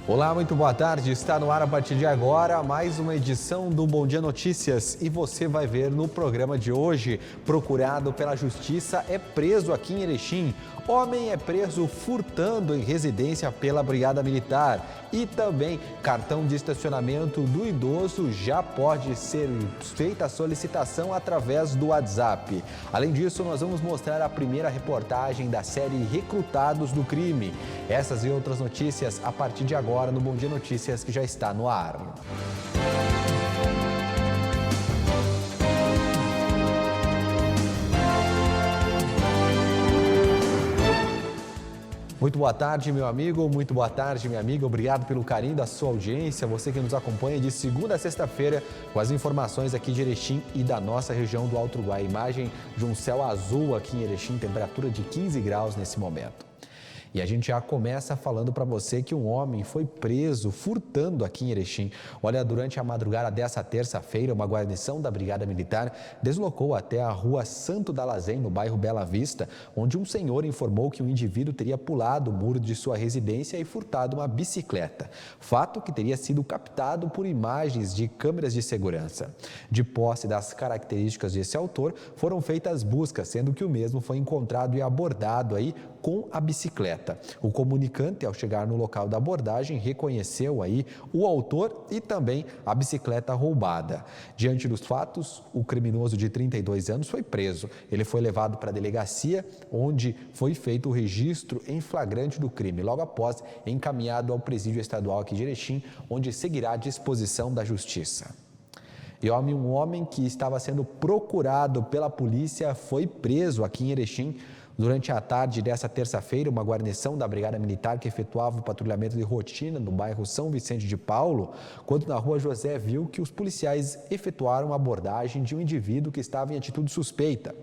Olá, muito boa tarde. Está no ar a partir de agora mais uma edição do Bom Dia Notícias. E você vai ver no programa de hoje: procurado pela justiça é preso aqui em Erechim. Homem é preso furtando em residência pela Brigada Militar. E também cartão de estacionamento do idoso já pode ser feita a solicitação através do WhatsApp. Além disso, nós vamos mostrar a primeira reportagem da série Recrutados do Crime. Essas e outras notícias a partir de agora no Bom Dia Notícias, que já está no ar. Muito boa tarde, meu amigo, muito boa tarde, minha amiga. Obrigado pelo carinho da sua audiência. Você que nos acompanha de segunda a sexta-feira com as informações aqui de Erechim e da nossa região do Alto Uruguai. Imagem de um céu azul aqui em Erechim, temperatura de 15 graus nesse momento. E a gente já começa falando para você que um homem foi preso furtando aqui em Erechim. Olha, durante a madrugada dessa terça-feira, uma guarnição da Brigada Militar deslocou até a rua Santo Dalasem, no bairro Bela Vista, onde um senhor informou que um indivíduo teria pulado o muro de sua residência e furtado uma bicicleta. Fato que teria sido captado por imagens de câmeras de segurança. De posse das características desse autor, foram feitas buscas, sendo que o mesmo foi encontrado e abordado aí com a bicicleta. O comunicante, ao chegar no local da abordagem, reconheceu aí o autor e também a bicicleta roubada. Diante dos fatos, o criminoso de 32 anos foi preso. Ele foi levado para a delegacia, onde foi feito o registro em flagrante do crime. Logo após, encaminhado ao presídio estadual aqui de Erechim, onde seguirá à disposição da justiça. E um homem que estava sendo procurado pela polícia foi preso aqui em Erechim. Durante a tarde dessa terça-feira, uma guarnição da Brigada Militar que efetuava o patrulhamento de rotina no bairro São Vicente de Paulo, quando na rua José viu que os policiais efetuaram a abordagem de um indivíduo que estava em atitude suspeita.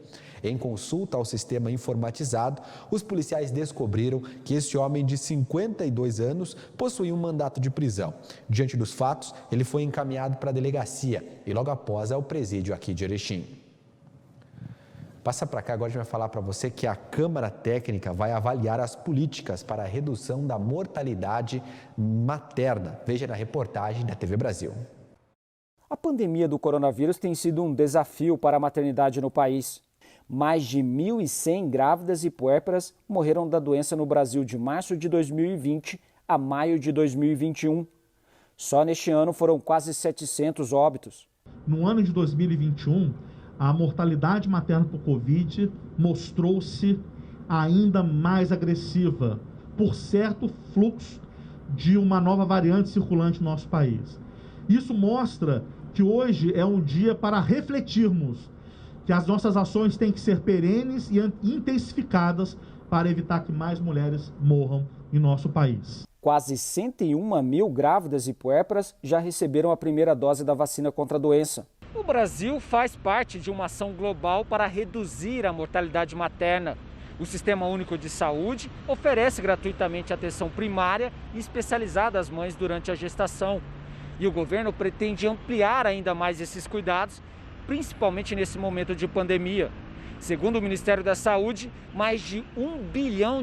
Em consulta ao sistema informatizado, os policiais descobriram que esse homem de 52 anos possuía um mandato de prisão. Diante dos fatos, ele foi encaminhado para a delegacia e logo após ao presídio aqui de Erechim. Passa para cá, agora a gente vai falar para você que a Câmara Técnica vai avaliar as políticas para a redução da mortalidade materna. Veja na reportagem da TV Brasil. A pandemia do coronavírus tem sido um desafio para a maternidade no país. Mais de 1.100 grávidas e puérperas morreram da doença no Brasil de março de 2020 a maio de 2021. Só neste ano foram quase 700 óbitos. No ano de 2021, a mortalidade materna por Covid mostrou-se ainda mais agressiva, por certo fluxo de uma nova variante circulante no nosso país. Isso mostra que hoje é um dia para refletirmos que as nossas ações têm que ser perenes e intensificadas para evitar que mais mulheres morram em nosso país. Quase 101 mil grávidas e puérperas já receberam a primeira dose da vacina contra a doença. O Brasil faz parte de uma ação global para reduzir a mortalidade materna. O Sistema Único de Saúde oferece gratuitamente atenção primária e especializada às mães durante a gestação. E o governo pretende ampliar ainda mais esses cuidados, principalmente nesse momento de pandemia. Segundo o Ministério da Saúde, mais de R$1 bilhão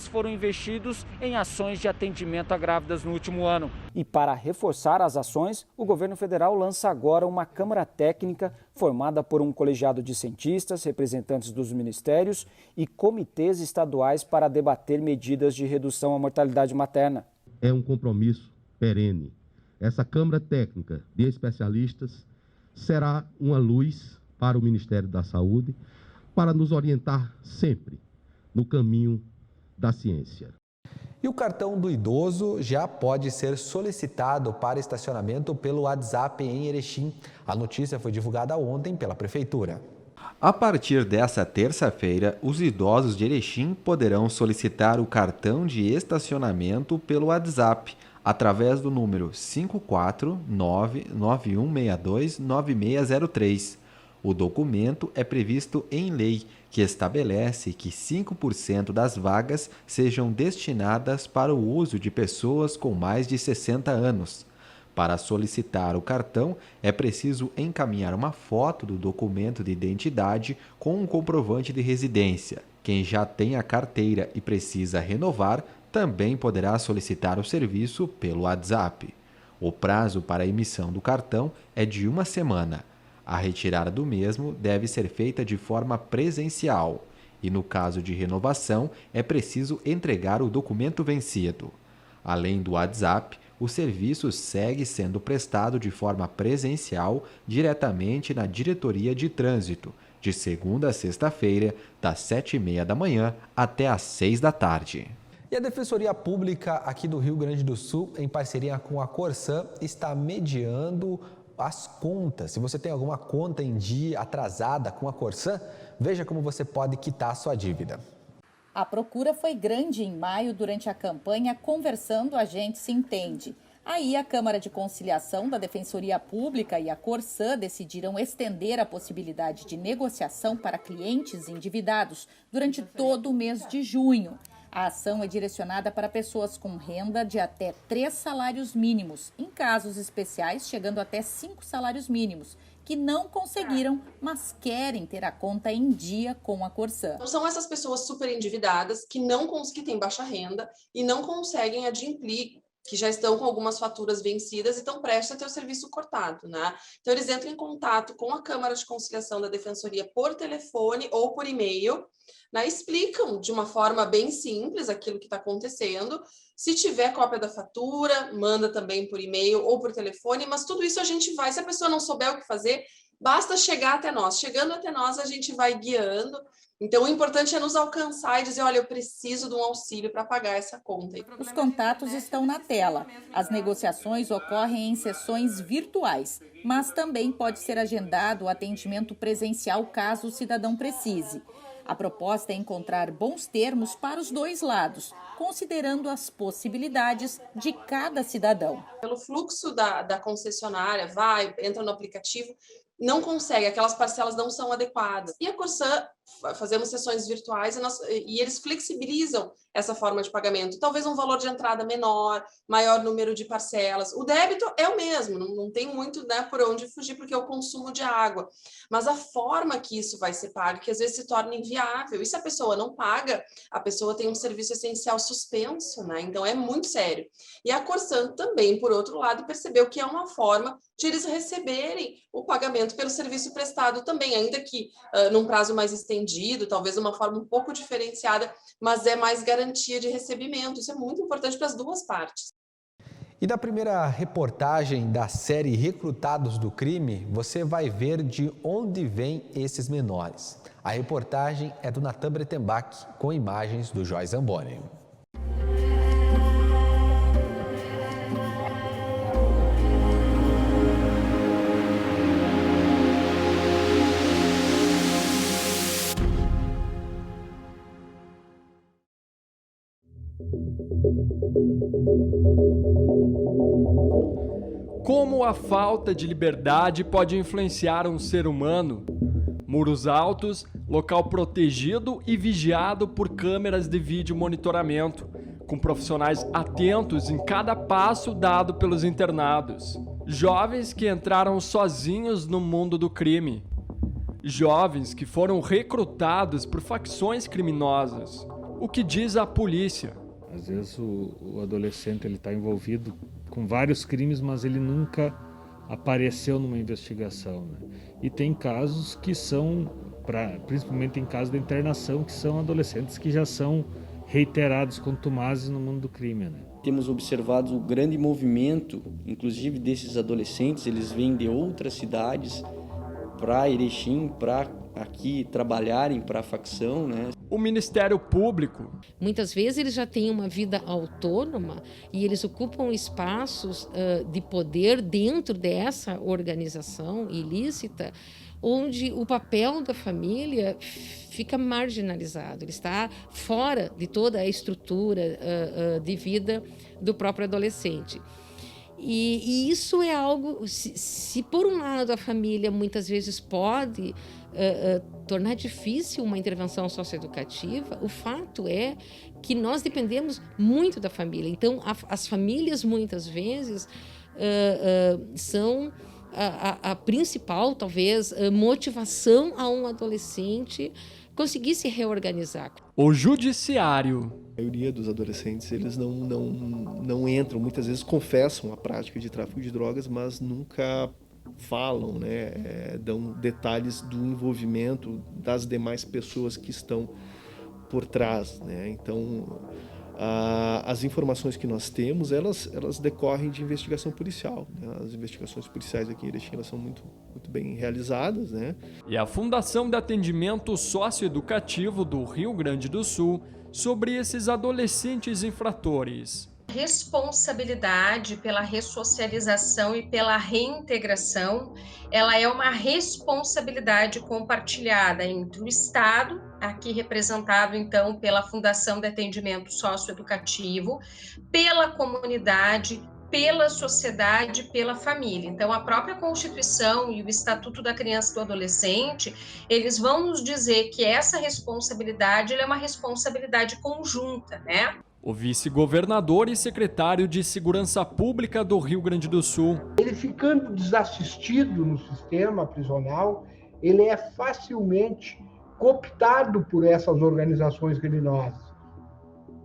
foram investidos em ações de atendimento a grávidas no último ano. E para reforçar as ações, o governo federal lança agora uma Câmara Técnica formada por um colegiado de cientistas, representantes dos ministérios e comitês estaduais para debater medidas de redução à mortalidade materna. É um compromisso perene. Essa Câmara Técnica de especialistas será uma luz para o Ministério da Saúde, para nos orientar sempre no caminho da ciência. E o cartão do idoso já pode ser solicitado para estacionamento pelo WhatsApp em Erechim. A notícia foi divulgada ontem pela Prefeitura. A partir desta terça-feira, os idosos de Erechim poderão solicitar o cartão de estacionamento pelo WhatsApp, através do número 549-9162-9603. O documento é previsto em lei, que estabelece que 5% das vagas sejam destinadas para o uso de pessoas com mais de 60 anos. Para solicitar o cartão, é preciso encaminhar uma foto do documento de identidade com um comprovante de residência. Quem já tem a carteira e precisa renovar, também poderá solicitar o serviço pelo WhatsApp. O prazo para a emissão do cartão é de 1 semana. A retirada do mesmo deve ser feita de forma presencial e, no caso de renovação, é preciso entregar o documento vencido. Além do WhatsApp, o serviço segue sendo prestado de forma presencial diretamente na Diretoria de Trânsito, de segunda a sexta-feira, das 7h30 da manhã até às 6 da tarde. E a Defensoria Pública aqui do Rio Grande do Sul, em parceria com a Corsã, está mediando as contas. Se você tem alguma conta em dia atrasada com a Corsã, veja como você pode quitar a sua dívida. A procura foi grande em maio durante a campanha Conversando a Gente Se Entende. Aí a Câmara de Conciliação da Defensoria Pública e a Corsã decidiram estender a possibilidade de negociação para clientes endividados durante todo o mês de junho. A ação é direcionada para pessoas com renda de até 3 salários mínimos, em casos especiais chegando até 5 salários mínimos, que não conseguiram, mas querem ter a conta em dia com a Corsã. São essas pessoas super endividadas que têm baixa renda e não conseguem adimplir, que já estão com algumas faturas vencidas e estão prestes a ter o serviço cortado, né? Então eles entram em contato com a Câmara de Conciliação da Defensoria por telefone ou por e-mail, né? Explicam de uma forma bem simples aquilo que está acontecendo. Se tiver cópia da fatura, manda também por e-mail ou por telefone, mas tudo isso a gente vai, se a pessoa não souber o que fazer, basta chegar até nós. Chegando até nós, a gente vai guiando. Então, o importante é nos alcançar e dizer, olha, eu preciso de um auxílio para pagar essa conta. Os contatos estão na tela. As negociações ocorrem em sessões virtuais, mas também pode ser agendado o atendimento presencial caso o cidadão precise. A proposta é encontrar bons termos para os dois lados, considerando as possibilidades de cada cidadão. Pelo fluxo da concessionária, entra no aplicativo, não consegue, aquelas parcelas não são adequadas. E a Corsã, fazemos sessões virtuais e eles flexibilizam essa forma de pagamento. Talvez um valor de entrada menor, maior número de parcelas. O débito é o mesmo, não tem muito, né, por onde fugir, porque é o consumo de água. Mas a forma que isso vai ser pago, que às vezes se torna inviável. E se a pessoa não paga, a pessoa tem um serviço essencial suspenso, né? Então é muito sério. E a Corsã também, por outro lado, percebeu que é uma forma de eles receberem o pagamento pelo serviço prestado também, ainda que num prazo mais estendido, talvez de uma forma um pouco diferenciada, mas é mais garantia de recebimento. Isso é muito importante para as duas partes. E na primeira reportagem da série Recrutados do Crime, você vai ver de onde vêm esses menores. A reportagem é do Natan Bretenbach, com imagens do Joy Zamboni. Como a falta de liberdade pode influenciar um ser humano? Muros altos, local protegido e vigiado por câmeras de vídeo monitoramento, com profissionais atentos em cada passo dado pelos internados. Jovens que entraram sozinhos no mundo do crime. Jovens que foram recrutados por facções criminosas. O que diz a polícia? Às vezes o adolescente está envolvido com vários crimes, mas ele nunca apareceu numa investigação, né? E tem casos que são, principalmente em casos de internação, que são adolescentes que já são reiterados contumazes no mundo do crime, né? Temos observado o grande movimento, inclusive desses adolescentes, eles vêm de outras cidades para Erechim, para aqui trabalharem para a facção, né? O Ministério Público. Muitas vezes eles já têm uma vida autônoma e eles ocupam espaços de poder dentro dessa organização ilícita, onde o papel da família fica marginalizado, ele está fora de toda a estrutura de vida do próprio adolescente. E isso é algo, se por um lado a família muitas vezes pode tornar difícil uma intervenção socioeducativa, o fato é que nós dependemos muito da família. Então, as famílias muitas vezes são a principal, talvez, motivação a um adolescente conseguir se reorganizar. O Judiciário. A maioria dos adolescentes, eles não entram, muitas vezes confessam a prática de tráfico de drogas, mas nunca falam, né, dão detalhes do envolvimento das demais pessoas que estão por trás, né? Então, as informações que nós temos, elas decorrem de investigação policial, né? As investigações policiais aqui em Erechim, elas são muito bem realizadas, né? E a Fundação de Atendimento Socioeducativo do Rio Grande do Sul sobre esses adolescentes infratores. Responsabilidade pela ressocialização e pela reintegração, ela é uma responsabilidade compartilhada entre o Estado, aqui representado então pela Fundação de Atendimento Socioeducativo, pela comunidade, pela sociedade, pela família. Então, a própria Constituição e o Estatuto da Criança e do Adolescente, eles vão nos dizer que essa responsabilidade ela é uma responsabilidade conjunta, né? O vice-governador e secretário de Segurança Pública do Rio Grande do Sul. Ele ficando desassistido no sistema prisional, ele é facilmente cooptado por essas organizações criminosas.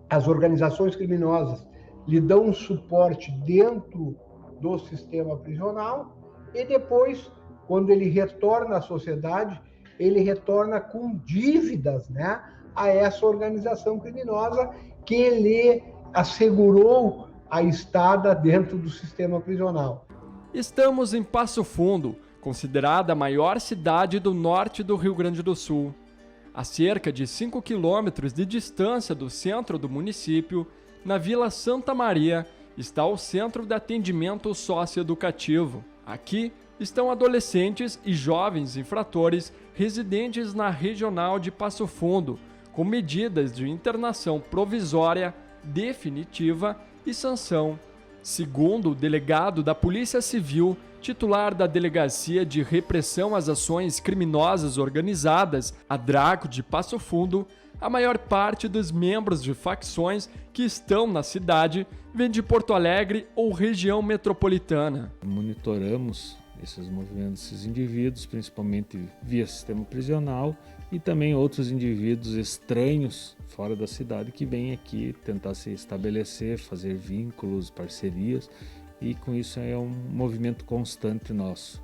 As organizações criminosas lhe dão um suporte dentro do sistema prisional e depois, quando ele retorna à sociedade, ele retorna com dívidas, né, a essa organização criminosa que lhe assegurou a estada dentro do sistema prisional. Estamos em Passo Fundo, considerada a maior cidade do norte do Rio Grande do Sul. A cerca de 5 quilômetros de distância do centro do município, na Vila Santa Maria, está o Centro de Atendimento Socioeducativo. Aqui estão adolescentes e jovens infratores residentes na Regional de Passo Fundo, com medidas de internação provisória, definitiva e sanção. Segundo o delegado da Polícia Civil, titular da Delegacia de Repressão às Ações Criminosas Organizadas, a DRACO de Passo Fundo, a maior parte dos membros de facções que estão na cidade vem de Porto Alegre ou região metropolitana. Monitoramos esses movimentos, esses indivíduos, principalmente via sistema prisional, e também outros indivíduos estranhos fora da cidade que vêm aqui tentar se estabelecer, fazer vínculos, parcerias, e com isso é um movimento constante nosso.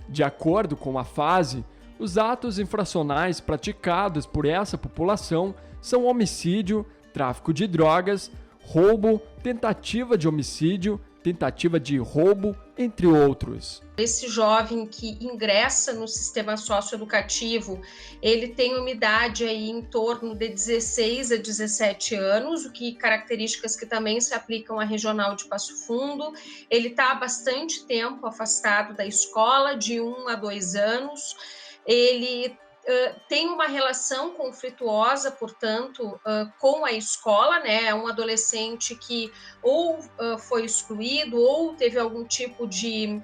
De acordo com a fase, os atos infracionais praticados por essa população são homicídio, tráfico de drogas, roubo, tentativa de homicídio, tentativa de roubo, entre outros. Esse jovem que ingressa no sistema socioeducativo, ele tem uma idade aí em torno de 16 a 17 anos, o que características que também se aplicam à Regional de Passo Fundo. Ele está há bastante tempo afastado da escola, de 1 a 2 anos. Ele tem uma relação conflituosa, portanto, com a escola, né? É um adolescente que ou foi excluído ou teve algum tipo de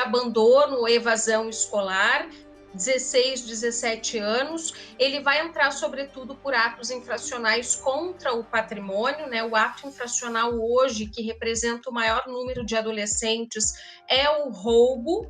abandono ou evasão escolar, 16, 17 anos. Ele vai entrar, sobretudo, por atos infracionais contra o patrimônio, né? O ato infracional hoje, que representa o maior número de adolescentes, é o roubo,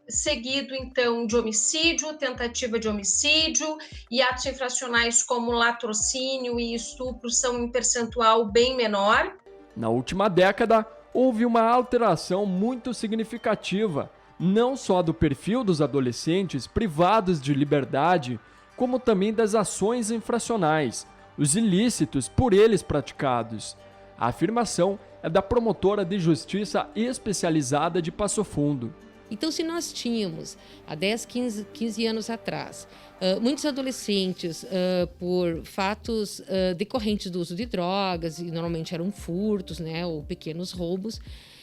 seguido então de homicídio, tentativa de homicídio, e atos infracionais como latrocínio e estupro são em percentual bem menor. Na última década, houve uma alteração muito significativa, não só do perfil dos adolescentes privados de liberdade, como também das ações infracionais, os ilícitos por eles praticados. A afirmação é da promotora de justiça especializada de Passo Fundo. Então, se nós tínhamos, há 10, 15 anos atrás, muitos adolescentes, por fatos decorrentes do uso de drogas, e normalmente eram furtos, né, ou pequenos roubos,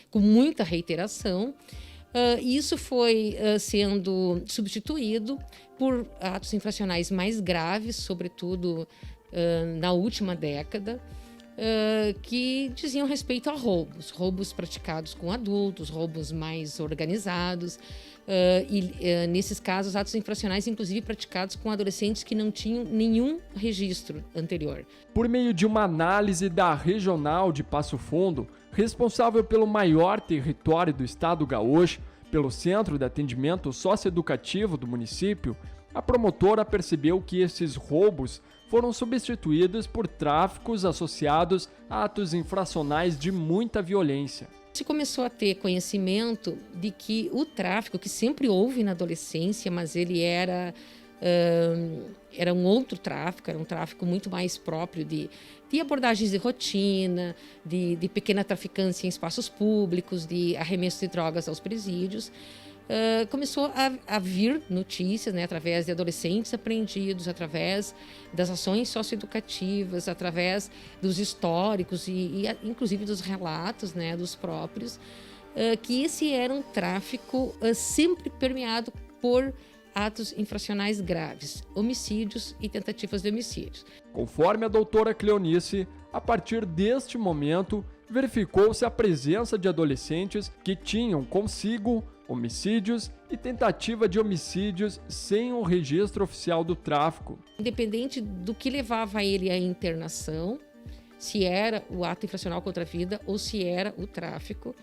com muita reiteração, isso foi sendo substituído por atos infracionais mais graves, sobretudo na última década, que diziam respeito a roubos praticados com adultos, roubos mais organizados, e nesses casos, atos infracionais, inclusive praticados com adolescentes que não tinham nenhum registro anterior. Por meio de uma análise da Regional de Passo Fundo, responsável pelo maior território do estado gaúcho, pelo Centro de Atendimento Socioeducativo do município, a promotora percebeu que esses roubos foram substituídos por tráficos associados a atos infracionais de muita violência. Se começou a ter conhecimento de que o tráfico, que sempre houve na adolescência, mas ele era um outro tráfico, era um tráfico muito mais próprio de abordagens de rotina, de pequena traficância em espaços públicos, de arremesso de drogas aos presídios. Começou a vir notícias, né, através de adolescentes apreendidos, através das ações socioeducativas, através dos históricos e inclusive dos relatos, né, dos próprios, que esse era um tráfico sempre permeado por atos infracionais graves, homicídios e tentativas de homicídios. Conforme a doutora Cleonice, a partir deste momento, verificou-se a presença de adolescentes que tinham consigo homicídios e tentativa de homicídios sem o registro oficial do tráfico. Independente do que levava ele à internação, se era o ato infracional contra a vida ou se era o tráfico,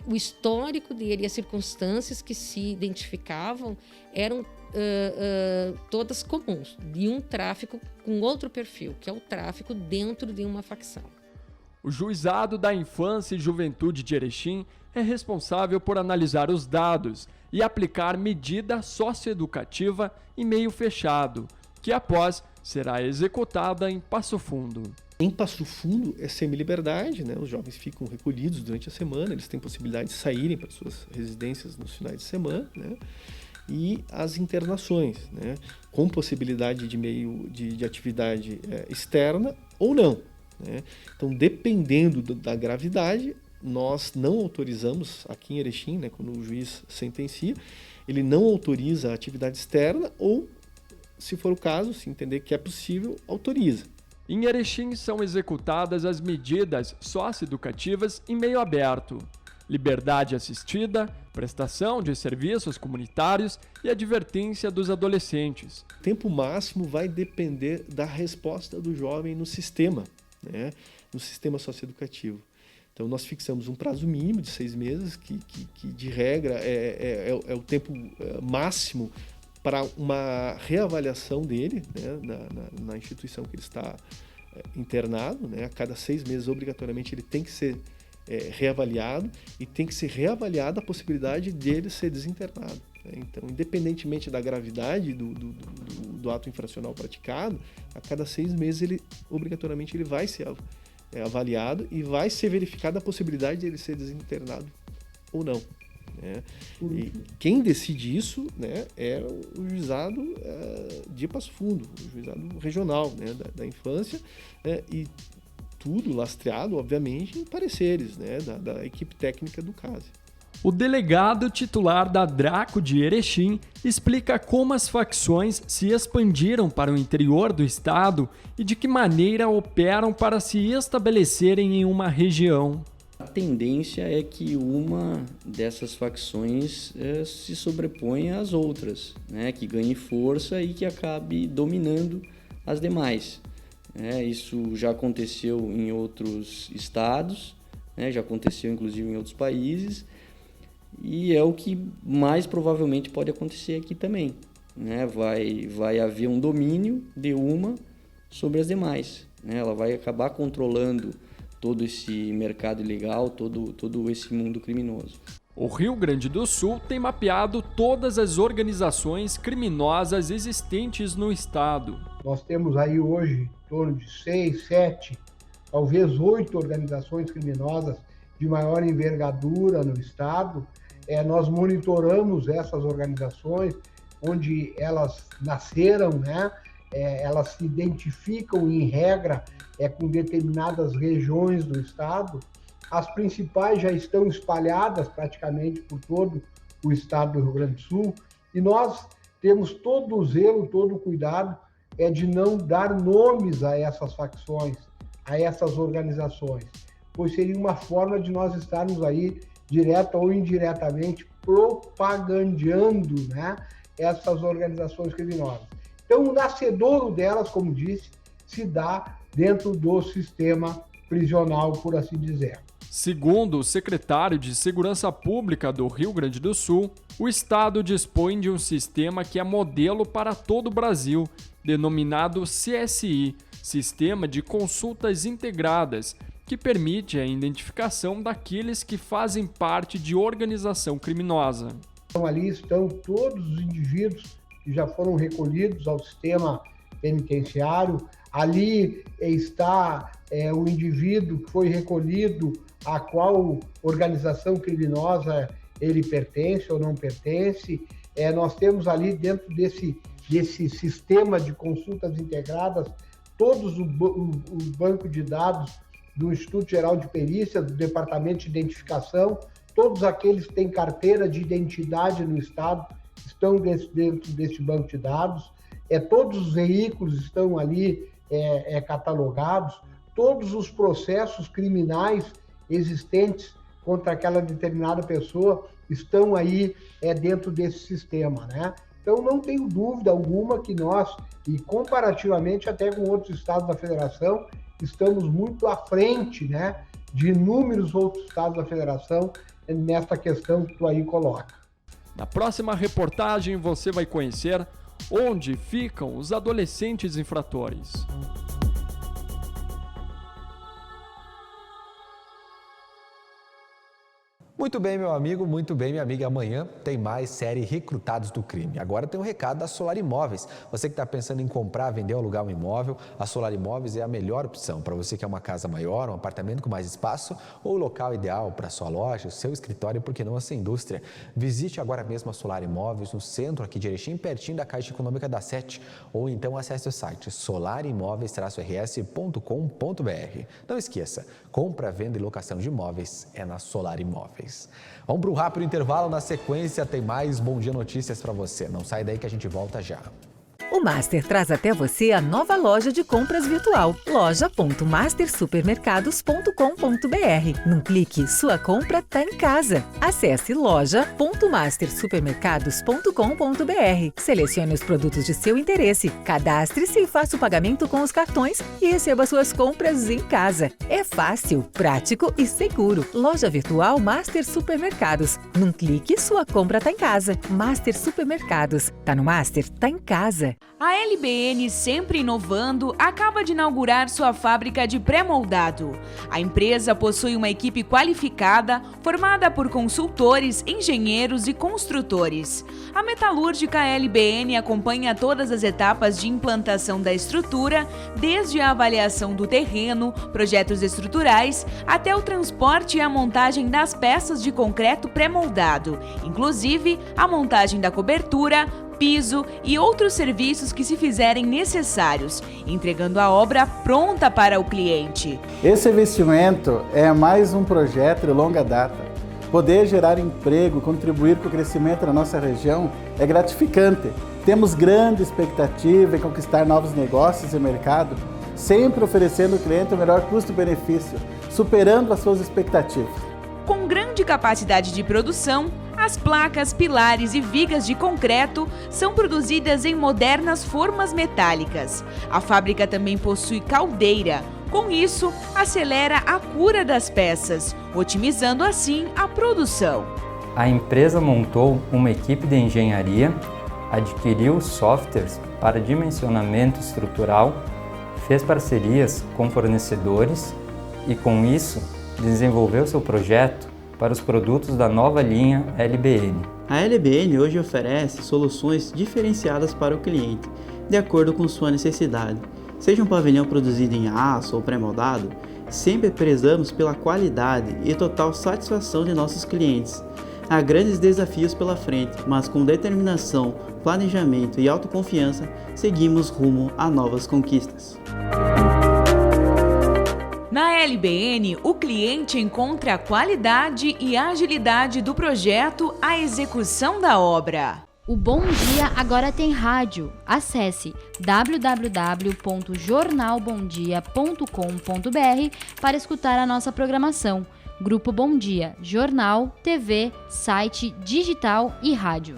o histórico dele e as circunstâncias que se identificavam eram todas comuns, de um tráfico com outro perfil, que é o tráfico dentro de uma facção. O Juizado da Infância e Juventude de Erechim é responsável por analisar os dados e aplicar medida socioeducativa em meio fechado, que após será executada em Passo Fundo. Em Passo Fundo é semi-liberdade, né? Os jovens ficam recolhidos durante a semana, eles têm possibilidade de saírem para suas residências nos finais de semana, né? E as internações, né? Com possibilidade de meio de atividade externa ou não, né? Então, dependendo da gravidade, nós não autorizamos, aqui em Erechim, né, quando o juiz sentencia, ele não autoriza a atividade externa ou, se for o caso, se entender que é possível, autoriza. Em Erechim são executadas as medidas socioeducativas em meio aberto: liberdade assistida, prestação de serviços comunitários e advertência dos adolescentes. O tempo máximo vai depender da resposta do jovem no sistema, né, no sistema socioeducativo. Então, nós fixamos um prazo mínimo de 6 meses, que de regra é o tempo máximo para uma reavaliação dele, né, na instituição que ele está internado, né. A cada 6 meses, obrigatoriamente, ele tem que ser reavaliado e tem que ser reavaliada a possibilidade dele ser desinternado, né. Então, independentemente da gravidade do ato infracional praticado, a cada 6 meses, obrigatoriamente, ele vai ser avaliado e vai ser verificada a possibilidade de ele ser desinternado ou não, né? E quem decide isso, né, é o juizado de Passo Fundo, o juizado regional, né, da infância, e tudo lastreado, obviamente, em pareceres, né, da equipe técnica do caso. O delegado titular da DRACO de Erechim explica como as facções se expandiram para o interior do estado e de que maneira operam para se estabelecerem em uma região. A tendência é que uma dessas facções se sobreponha às outras, né, que ganhe força e que acabe dominando as demais. Isso já aconteceu em outros estados, né, já aconteceu inclusive em outros países, e é o que mais provavelmente pode acontecer aqui também, né? Vai haver um domínio de uma sobre as demais, né? Ela vai acabar controlando todo esse mercado ilegal, todo esse mundo criminoso. O Rio Grande do Sul tem mapeado todas as organizações criminosas existentes no estado. Nós temos aí hoje em torno de 6, 7, talvez 8 organizações criminosas de maior envergadura no estado. Nós monitoramos essas organizações, onde elas nasceram, né? Elas se identificam, em regra, com determinadas regiões do estado. As principais já estão espalhadas praticamente por todo o estado do Rio Grande do Sul, e nós temos todo o zelo, todo o cuidado de não dar nomes a essas facções, a essas organizações, pois seria uma forma de nós estarmos aí, direta ou indiretamente, propagandeando, né, essas organizações criminosas. Então, o nascedouro delas, como disse, se dá dentro do sistema prisional, por assim dizer. Segundo o secretário de Segurança Pública do Rio Grande do Sul, o estado dispõe de um sistema que é modelo para todo o Brasil, denominado CSI, Sistema de Consultas Integradas, que permite a identificação daqueles que fazem parte de organização criminosa. Então, ali estão todos os indivíduos que já foram recolhidos ao sistema penitenciário. Ali está o indivíduo que foi recolhido, a qual organização criminosa ele pertence ou não pertence. Nós temos ali dentro desse sistema de consultas integradas todos os bancos de dados do Instituto Geral de Perícia, do Departamento de Identificação, todos aqueles que têm carteira de identidade no Estado estão dentro desse banco de dados. Todos os veículos estão ali catalogados, todos os processos criminais existentes contra aquela determinada pessoa estão aí dentro desse sistema, né? Então, não tenho dúvida alguma que nós, e comparativamente até com outros estados da federação, estamos muito à frente, né, de inúmeros outros estados da federação nesta questão que tu aí coloca. Na próxima reportagem você vai conhecer onde ficam os adolescentes infratores. Muito bem, meu amigo, muito bem, minha amiga. Amanhã tem mais série Recrutados do Crime. Agora tem um recado da Solar Imóveis. Você que está pensando em comprar, vender ou alugar um imóvel, a Solar Imóveis é a melhor opção para você que é uma casa maior, um apartamento com mais espaço ou o local ideal para sua loja, seu escritório e, por que não, a sua indústria. Visite agora mesmo a Solar Imóveis no centro aqui de Erechim, pertinho da Caixa Econômica da Sete, ou então acesse o site solarimóveis-rs.com.br. Não esqueça, compra, venda e locação de imóveis é na Solar Imóveis. Vamos para um rápido intervalo, na sequência tem mais Bom Dia Notícias para você. Não sai daí que a gente volta já. O Master traz até você a nova loja de compras virtual, loja.mastersupermercados.com.br. Num clique, sua compra está em casa. Acesse loja.mastersupermercados.com.br. Selecione os produtos de seu interesse, cadastre-se e faça o pagamento com os cartões e receba suas compras em casa. É fácil, prático e seguro. Loja virtual Master Supermercados. Num clique, sua compra está em casa. Master Supermercados. Tá no Master? Tá em casa. A LBN, sempre inovando, acaba de inaugurar sua fábrica de pré-moldado. A empresa possui uma equipe qualificada, formada por consultores, engenheiros e construtores. A metalúrgica LBN acompanha todas as etapas de implantação da estrutura, desde a avaliação do terreno, projetos estruturais, até o transporte e a montagem das peças de concreto pré-moldado, inclusive a montagem da cobertura, piso e outros serviços que se fizerem necessários, entregando a obra pronta para o cliente. Esse investimento é mais um projeto de longa data. Poder gerar emprego, contribuir para o crescimento da nossa região é gratificante. Temos grande expectativa em conquistar novos negócios e mercado, sempre oferecendo ao cliente o melhor custo-benefício, superando as suas expectativas. Com grande capacidade de produção, as placas, pilares e vigas de concreto são produzidas em modernas formas metálicas. A fábrica também possui caldeira. Com isso, acelera a cura das peças, otimizando assim a produção. A empresa montou uma equipe de engenharia, adquiriu softwares para dimensionamento estrutural, fez parcerias com fornecedores e, com isso, desenvolveu seu projeto para os produtos da nova linha LBN. A LBN hoje oferece soluções diferenciadas para o cliente, de acordo com sua necessidade. Seja um pavilhão produzido em aço ou pré-moldado, sempre prezamos pela qualidade e total satisfação de nossos clientes. Há grandes desafios pela frente, mas com determinação, planejamento e autoconfiança, seguimos rumo a novas conquistas. Na LBN, o cliente encontra a qualidade e agilidade do projeto à execução da obra. O Bom Dia agora tem rádio. Acesse www.jornalbomdia.com.br para escutar a nossa programação. Grupo Bom Dia, jornal, TV, site, digital e rádio.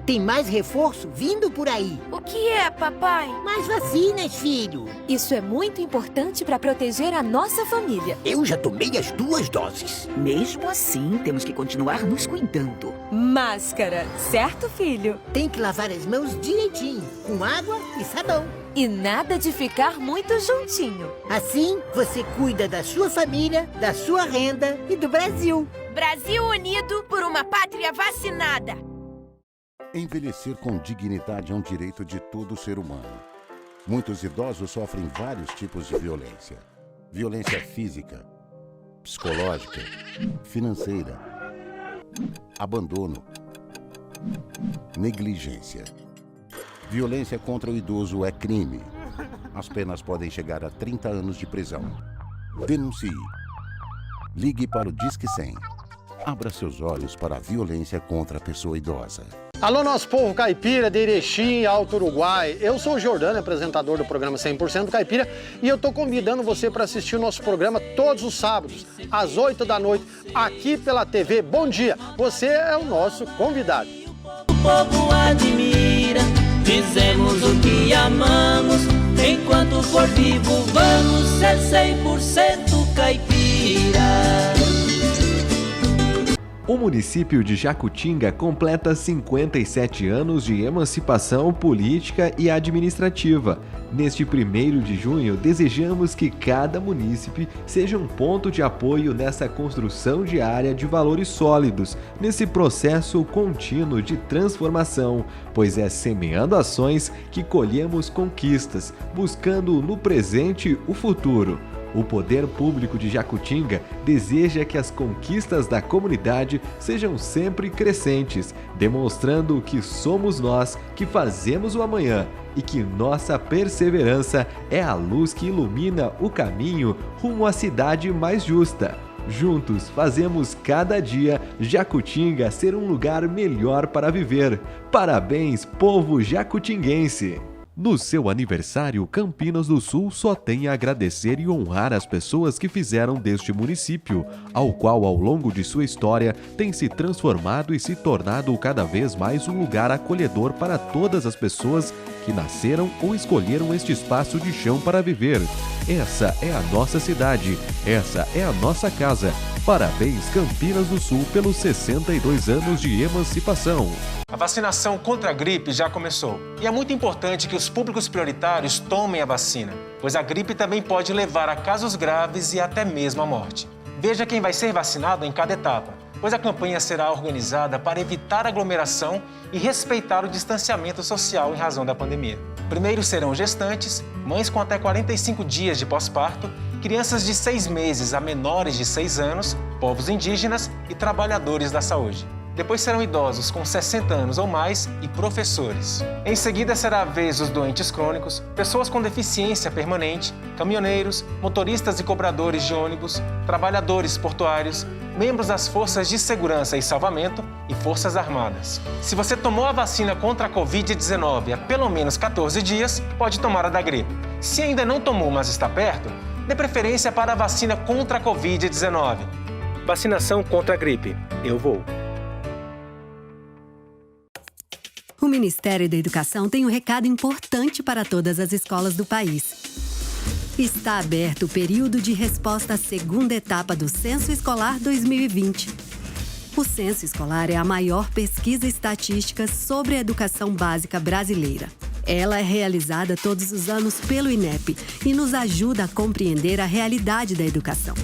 Tem mais reforço vindo por aí. O que é, papai? Mais vacinas, filho. Isso é muito importante para proteger a nossa família. Eu já tomei as 2 doses. Mesmo assim, temos que continuar nos cuidando. Máscara, certo, filho? Tem que lavar as mãos direitinho, com água e sabão. E nada de ficar muito juntinho. Assim, você cuida da sua família, da sua renda e do Brasil. Brasil unido por uma pátria vacinada. Envelhecer com dignidade é um direito de todo ser humano. Muitos idosos sofrem vários tipos de violência. Violência física, psicológica, financeira, abandono, negligência. Violência contra o idoso é crime. As penas podem chegar a 30 anos de prisão. Denuncie. Ligue para o Disque 100. Abra seus olhos para a violência contra a pessoa idosa. Alô, nosso povo caipira de Erechim, Alto Uruguai. Eu sou o Jordano, apresentador do programa 100% Caipira, e eu tô convidando você para assistir o nosso programa todos os sábados, às 8 da noite, aqui pela TV Bom Dia. Você é o nosso convidado. O povo admira, fizemos o que amamos, enquanto for vivo vamos ser 100% caipira. O município de Jacutinga completa 57 anos de emancipação política e administrativa. Neste 1º de junho, desejamos que cada munícipe seja um ponto de apoio nessa construção diária de valores sólidos, nesse processo contínuo de transformação, pois é semeando ações que colhemos conquistas, buscando no presente o futuro. O Poder Público de Jacutinga deseja que as conquistas da comunidade sejam sempre crescentes, demonstrando que somos nós que fazemos o amanhã e que nossa perseverança é a luz que ilumina o caminho rumo à cidade mais justa. Juntos fazemos cada dia Jacutinga ser um lugar melhor para viver. Parabéns, povo jacutinguense! No seu aniversário, Campinas do Sul só tem a agradecer e honrar as pessoas que fizeram deste município, ao qual ao longo de sua história tem se transformado e se tornado cada vez mais um lugar acolhedor para todas as pessoas que nasceram ou escolheram este espaço de chão para viver. Essa é a nossa cidade, essa é a nossa casa. Parabéns, Campinas do Sul, pelos 62 anos de emancipação. A vacinação contra a gripe já começou. E é muito importante que os públicos prioritários tomem a vacina, pois a gripe também pode levar a casos graves e até mesmo a morte. Veja quem vai ser vacinado em cada etapa, pois a campanha será organizada para evitar aglomeração e respeitar o distanciamento social em razão da pandemia. Primeiro serão gestantes, mães com até 45 dias de pós-parto, crianças de 6 meses a menores de 6 anos, povos indígenas e trabalhadores da saúde. Depois serão idosos com 60 anos ou mais e professores. Em seguida será a vez dos doentes crônicos, pessoas com deficiência permanente, caminhoneiros, motoristas e cobradores de ônibus, trabalhadores portuários, membros das forças de segurança e salvamento e forças armadas. Se você tomou a vacina contra a Covid-19 há pelo menos 14 dias, pode tomar a da gripe. Se ainda não tomou, mas está perto, dê preferência para a vacina contra a Covid-19. Vacinação contra a gripe. Eu vou. O Ministério da Educação tem um recado importante para todas as escolas do país. Está aberto o período de resposta à segunda etapa do Censo Escolar 2020. O Censo Escolar é a maior pesquisa estatística sobre a educação básica brasileira. Ela é realizada todos os anos pelo INEP e nos ajuda a compreender a realidade da educação.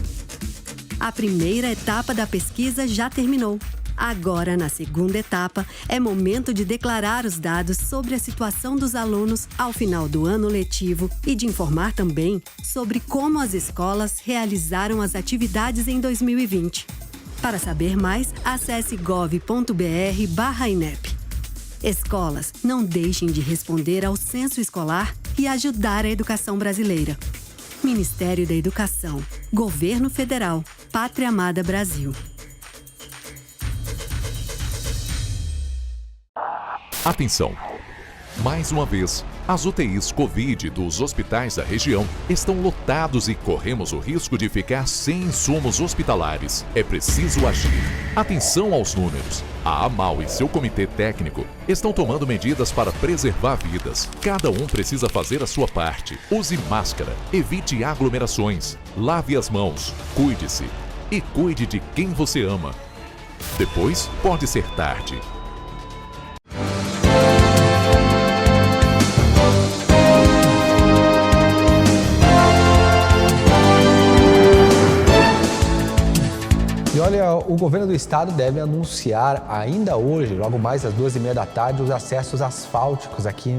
A primeira etapa da pesquisa já terminou. Agora, na segunda etapa, é momento de declarar os dados sobre a situação dos alunos ao final do ano letivo e de informar também sobre como as escolas realizaram as atividades em 2020. Para saber mais, acesse gov.br/INEP. Escolas, não deixem de responder ao censo escolar e ajudar a educação brasileira. Ministério da Educação, Governo Federal, Pátria Amada Brasil. Atenção! Mais uma vez, As UTIs Covid dos hospitais da região estão lotados e corremos o risco de ficar sem insumos hospitalares. É preciso agir. Atenção aos números. A AMAL e seu comitê técnico estão tomando medidas para preservar vidas. Cada um precisa fazer a sua parte. Use máscara, evite aglomerações, lave as mãos, cuide-se e cuide de quem você ama. Depois pode ser tarde. E olha, o governo do estado deve anunciar ainda hoje, logo mais às 2h30 da tarde, os acessos asfálticos aqui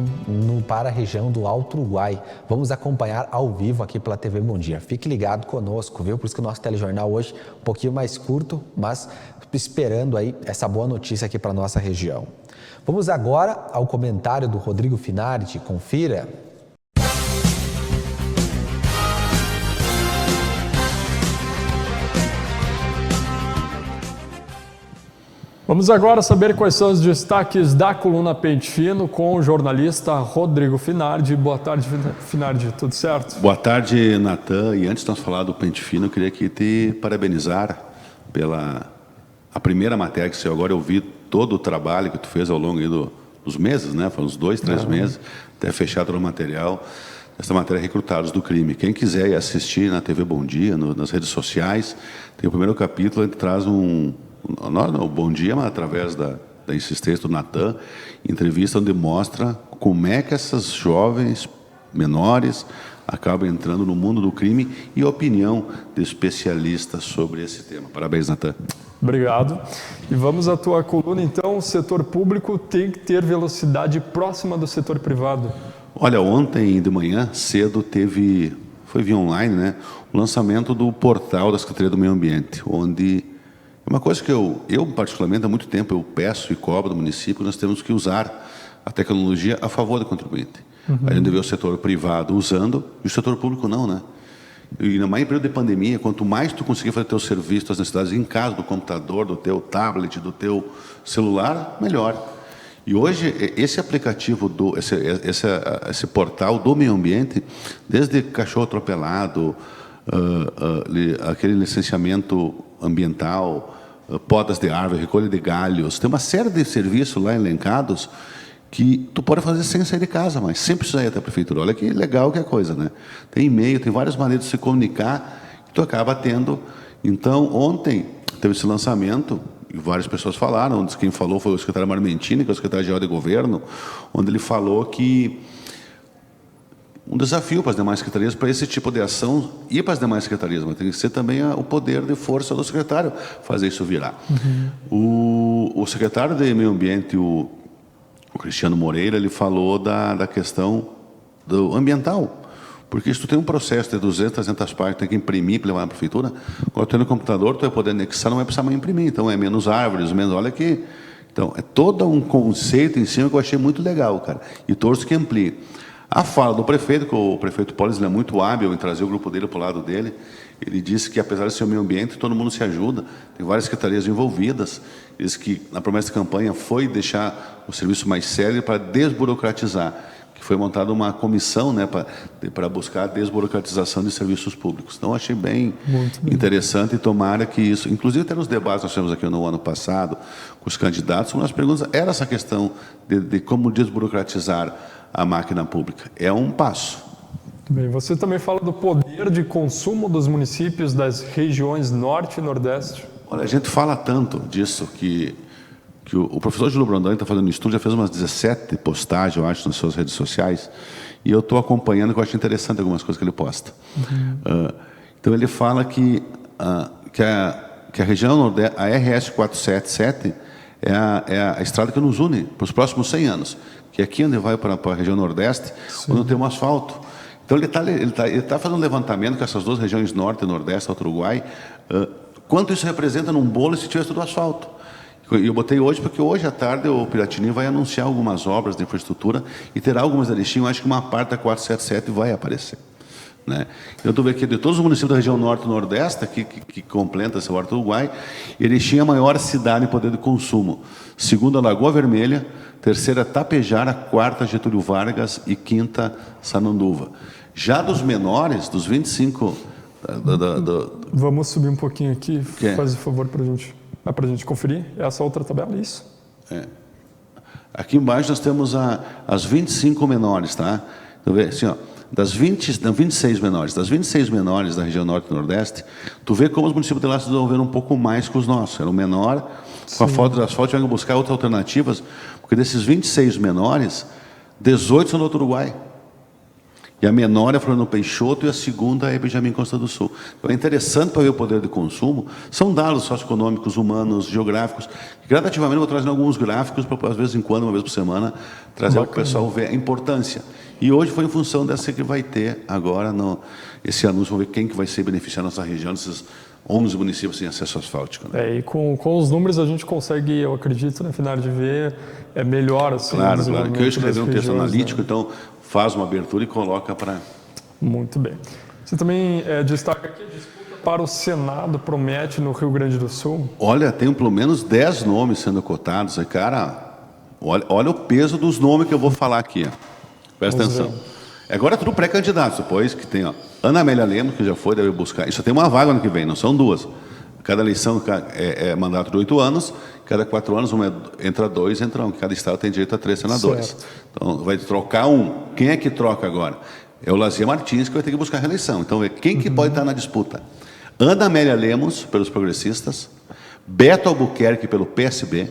para a região do Alto Uruguai. Vamos acompanhar ao vivo aqui pela TV Bom Dia. Fique ligado conosco, viu? Por isso que o nosso telejornal hoje é um pouquinho mais curto, mas esperando aí essa boa notícia aqui para a nossa região. Vamos agora ao comentário do Rodrigo Finardi. Confira. Vamos agora saber quais são os destaques da coluna Pente Fino com o jornalista Rodrigo Finardi. Boa tarde, Finardi. Tudo certo? Boa tarde, Natan. E antes de nós falar do Pente Fino, eu queria aqui te parabenizar pela a primeira matéria que saiu agora. Eu vi todo o trabalho que tu fez ao longo dos meses, né? Foram uns 2, 3 meses, até fechar todo o material. Essa matéria Recrutados do Crime. Quem quiser ir assistir na TV Bom Dia, nas redes sociais, tem o primeiro capítulo, ele traz o Bom Dia, mas através da insistência do Natan, entrevista onde mostra como é que essas jovens menores acabam entrando no mundo do crime e a opinião de especialistas sobre esse tema. Parabéns, Natan. Obrigado. E vamos à tua coluna, então. O setor público tem que ter velocidade próxima do setor privado. Olha, ontem de manhã, cedo, foi via online, né, o lançamento do portal da Secretaria do Meio Ambiente, onde uma coisa que eu particularmente, há muito tempo, eu peço e cobro do município, nós temos que usar a tecnologia a favor do contribuinte. A gente vê o setor privado usando e o setor público não, né? E ainda mais em período de pandemia, quanto mais tu conseguir fazer teu serviço, tuas necessidades em casa, do computador, do teu tablet, do teu celular, melhor. E hoje, esse aplicativo, esse portal do meio ambiente, desde cachorro atropelado, aquele licenciamento ambiental, podas de árvore, recolha de galhos, tem uma série de serviços lá elencados que tu pode fazer sem sair de casa, mas sem precisar ir até a prefeitura. Olha que legal que é a coisa, né? Tem e-mail, tem várias maneiras de se comunicar que tu acaba tendo. Então, ontem teve esse lançamento, e várias pessoas falaram, quem falou foi o secretário Marmentini, que é o secretário-geral de governo, onde ele falou que um desafio para as demais secretarias, para esse tipo de ação, ir para as demais secretarias, mas tem que ser também o poder de força do secretário fazer isso virar. O secretário de Meio Ambiente, o Cristiano Moreira, ele falou da questão do ambiental, porque se tu tem um processo de 200, 300 páginas, tem que imprimir para levar na prefeitura, quando tu tem no computador, tu vai poder anexar, não vai precisar mais imprimir, então é menos árvores, menos, olha aqui. Então, é todo um conceito em cima que eu achei muito legal, cara, e torço que amplie. A fala do prefeito, que o prefeito Polis é muito hábil em trazer o grupo dele para o lado dele, ele disse que, apesar de ser o meio ambiente, todo mundo se ajuda, tem várias secretarias envolvidas, diz que na promessa de campanha foi deixar o serviço mais sério para desburocratizar, que foi montada uma comissão, né, para buscar a desburocratização de serviços públicos. Então, achei bem interessante e tomara que isso, inclusive até nos debates que nós tivemos aqui no ano passado, com os candidatos, uma das perguntas era essa questão de como desburocratizar a máquina pública. É um passo. Bem, você também fala do poder de consumo dos municípios das regiões Norte e Nordeste. Olha, a gente fala tanto disso que o professor Júlio Brandão está fazendo um estudo, já fez umas 17 postagens, eu acho, nas suas redes sociais, e eu estou acompanhando, que eu acho interessante algumas coisas que ele posta. Então, ele fala que a região Nordeste, a RS 477, é a estrada que nos une para os próximos 100 anos, que é aqui onde vai para a região Nordeste, onde tem um asfalto. Então, ele tá fazendo um levantamento com essas duas regiões, Norte e Nordeste, Alto Uruguai, quanto isso representa num bolo se tivesse tudo asfalto. E eu botei hoje, porque hoje à tarde o Piratini vai anunciar algumas obras de infraestrutura e terá algumas da Erechim, eu acho que uma parte da 477 vai aparecer. Né? Então, tu vê que de todos os municípios da região norte e nordeste, que completa essa Horta Uruguai, Erechim é a maior cidade em poder de consumo. Segunda, Lagoa Vermelha. Terceira, Tapejara. Quarta, Getúlio Vargas. E quinta, Sananduva. Já dos menores, dos 25... Vamos subir um pouquinho aqui, faz o favor para a gente conferir. Essa outra tabela, isso? Aqui embaixo nós temos as 25 menores, tá? Então, vê, assim, ó, das 26 menores, das 26 menores da região norte e nordeste, tu vê como os municípios de lá se desenvolveram um pouco mais que os nossos. Era o menor, com a falta de asfalto, tiveram que buscar outras alternativas, porque desses 26 menores, 18 são do Alto Uruguai. E a menor é Floriano Peixoto e a segunda é Benjamin Costa do Sul. Então é interessante para ver o poder de consumo. São dados socioeconômicos, humanos, geográficos. Gradativamente eu vou trazendo alguns gráficos para, às vezes em quando, uma vez por semana, trazer para o pessoal ver a importância. E hoje foi em função dessa que vai ter agora, esse anúncio, vamos ver quem que vai ser beneficiado na nossa região, esses 11 municípios sem acesso asfáltico. Né? E com os números a gente consegue, eu acredito, na final de ver, melhor assim. Claro, claro. Que eu escrevi um texto analítico, então faz uma abertura e coloca para... Muito bem. Você também destaca que a disputa para o Senado promete no Rio Grande do Sul? Olha, tem pelo menos 10 nomes sendo cotados. Cara, olha o peso dos nomes que eu vou falar aqui. Presta atenção. Agora é tudo pré-candidato, depois que tem Ana Amélia Lemos, que já foi, deve buscar. Isso tem uma vaga ano que vem, não são duas. Cada eleição é mandato de 8 anos, cada 4 anos entra 2, entra 1. Cada estado tem direito a 3 senadores. Certo. Então, vai trocar um. Quem é que troca agora? É o Lazier Martins, que vai ter que buscar a reeleição. Então, quem que pode estar na disputa? Ana Amélia Lemos, pelos progressistas, Beto Albuquerque, pelo PSB,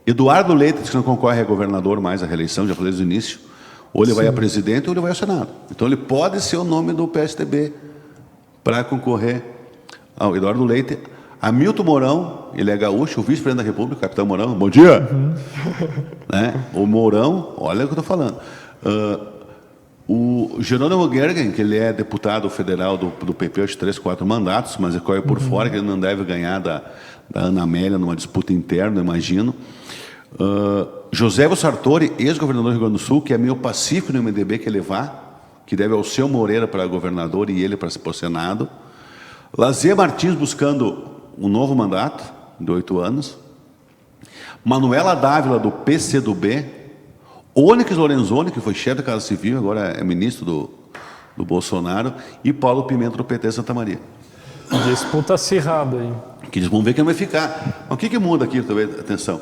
Eduardo Leite, que não concorre a governador mais à reeleição, já falei desde o início, ou ele vai a presidente ou ele vai ao Senado. Então, ele pode ser o nome do PSDB para concorrer ao Eduardo Leite. Hamilton Mourão, ele é gaúcho, o vice-presidente da República, capitão Mourão, bom dia! Né? O Mourão, olha o que eu estou falando. O Jerônimo Gergen, que ele é deputado federal do PP, de 3, 4 mandatos, mas ele corre por fora, que ele não deve ganhar da Ana Amélia numa disputa interna, imagino. José Sartori, ex-governador do Rio Grande do Sul, que é meio pacífico no MDB, que ele vá, que deve ao seu Moreira para governador e ele para o Senado. Lazier Martins buscando um novo mandato, de 8 anos. Manuela Dávila, do PCdoB. Onyx Lorenzoni, que foi chefe da Casa Civil, agora é ministro do Bolsonaro. E Paulo Pimenta, do PT Santa Maria. Disputa acirrada aí. Que eles vão ver quem vai ficar. Mas o que muda aqui também? Atenção.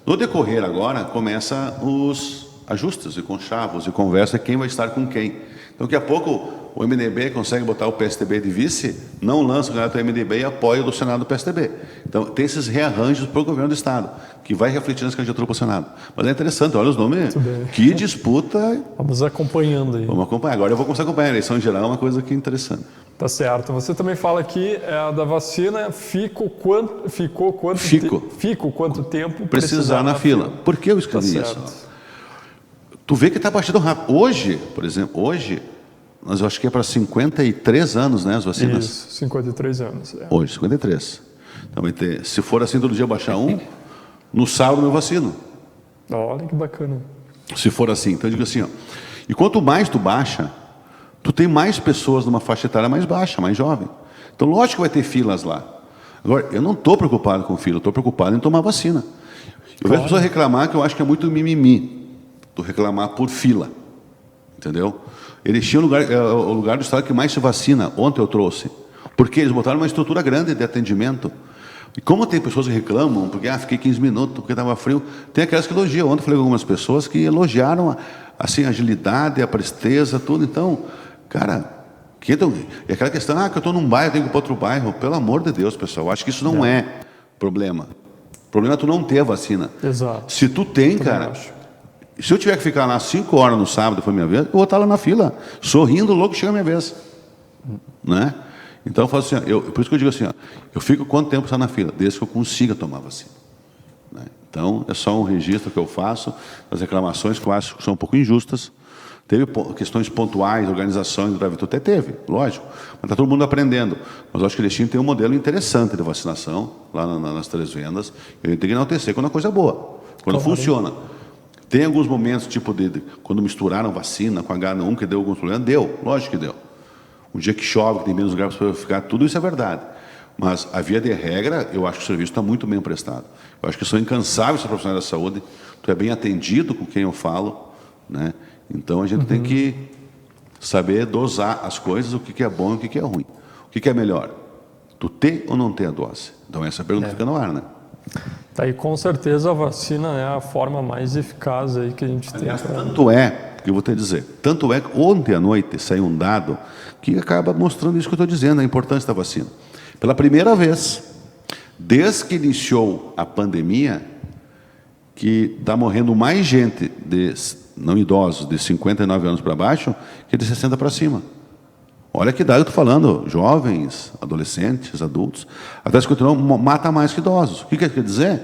No decorrer agora, começa os ajustes e conchavos e conversa quem vai estar com quem. Então, daqui a pouco, o MDB consegue botar o PSDB de vice, não lança o candidato do MDB e apoia do Senado do PSDB. Então, tem esses rearranjos para o governo do Estado, que vai refletir nessa candidatura para o Senado. Mas é interessante, olha os nomes. Que disputa. Vamos acompanhando aí. Vamos acompanhar. Agora eu vou começar a acompanhar. A eleição em geral é uma coisa que é interessante. Tá certo. Você também fala aqui da vacina, fico quanto tempo precisar na fila. Por que eu escrevi isso? Tu vê que está baixando rápido. Hoje, por exemplo, eu acho que é para 53 anos, né, as vacinas? Isso, 53 anos. Hoje, 53. Então vai ter, se for assim todo dia baixar no sábado eu vacino. Olha que bacana. Se for assim, então eu digo assim, e quanto mais tu baixa, tu tem mais pessoas numa faixa etária mais baixa, mais jovem. Então, lógico que vai ter filas lá. Agora, eu não estou preocupado com fila, eu estou preocupado em tomar vacina. Eu vejo as pessoas reclamar que eu acho que é muito mimimi. Tu reclamar por fila. Entendeu? Erechim é o lugar do estado que mais se vacina. Ontem eu trouxe. Porque eles botaram uma estrutura grande de atendimento. E como tem pessoas que reclamam, porque fiquei 15 minutos, porque estava frio, tem aquelas que elogiam. Ontem eu falei com algumas pessoas que elogiaram assim, a agilidade, a presteza, tudo. Então, cara, e aquela questão, que eu estou num bairro, tenho que ir para outro bairro. Pelo amor de Deus, pessoal, eu acho que isso não é problema. O problema é tu não ter a vacina. Exato. Se tu tem, cara, se eu tiver que ficar lá 5 horas no sábado, foi minha vez, eu vou estar lá na fila, sorrindo, logo chega a minha vez. Né? Então eu falo assim, por isso que eu digo assim, eu fico quanto tempo está na fila? Desde que eu consiga tomar vacina. Né? Então é só um registro que eu faço das reclamações que eu acho que são um pouco injustas. Teve questões pontuais, organizações, até teve, lógico, mas está todo mundo aprendendo. Mas eu acho que o Erechim tem um modelo interessante de vacinação, lá nas 3 vendas, e a gente tem que enaltecer quando a coisa é boa, quando funciona. Tem alguns momentos, tipo, quando misturaram vacina com H1, que deu alguns problemas, lógico que deu. Um dia que chove, que tem menos lugar para ficar, tudo isso é verdade. Mas a via de regra, eu acho que o serviço está muito bem prestado. Eu acho que são incansáveis os profissionais da saúde. Tu é bem atendido com quem eu falo, né? Então a gente tem que saber dosar as coisas, o que é bom e o que é ruim. O que é melhor? Tu ter ou não ter a dose? Então essa pergunta fica no ar, né? Tá, e com certeza a vacina é a forma mais eficaz aí que a gente tem. Tanto é, que eu vou te dizer, tanto é que ontem à noite saiu um dado que acaba mostrando isso que eu estou dizendo, a importância da vacina. Pela primeira vez, desde que iniciou a pandemia, que está morrendo mais gente, não idosos, de 59 anos para baixo, que de 60 para cima. Olha que idade eu estou falando, jovens, adolescentes, adultos, até 59 mata mais que idosos. O que quer dizer?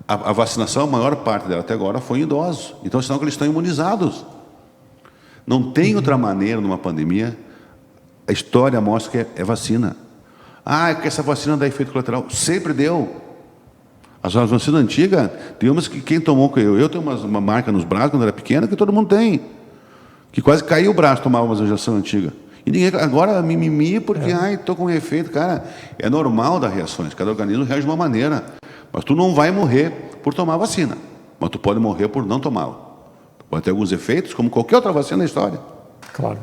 A vacinação, a maior parte dela até agora foi em idosos. Então, senão que eles estão imunizados. Não tem outra maneira numa pandemia. A história mostra que é vacina. Ah, é que essa vacina dá efeito colateral. Sempre deu. As vacinas antigas, tem umas que quem tomou, eu tenho uma marca nos braços quando era pequena, que todo mundo tem. Que quase caiu o braço, tomava uma injeção antiga. E ninguém, agora mimimi, porque estou com efeito. Cara, é normal dar reações, cada organismo reage de uma maneira. Mas tu não vai morrer por tomar vacina, mas tu pode morrer por não tomá-la. Pode ter alguns efeitos, como qualquer outra vacina na história. Claro.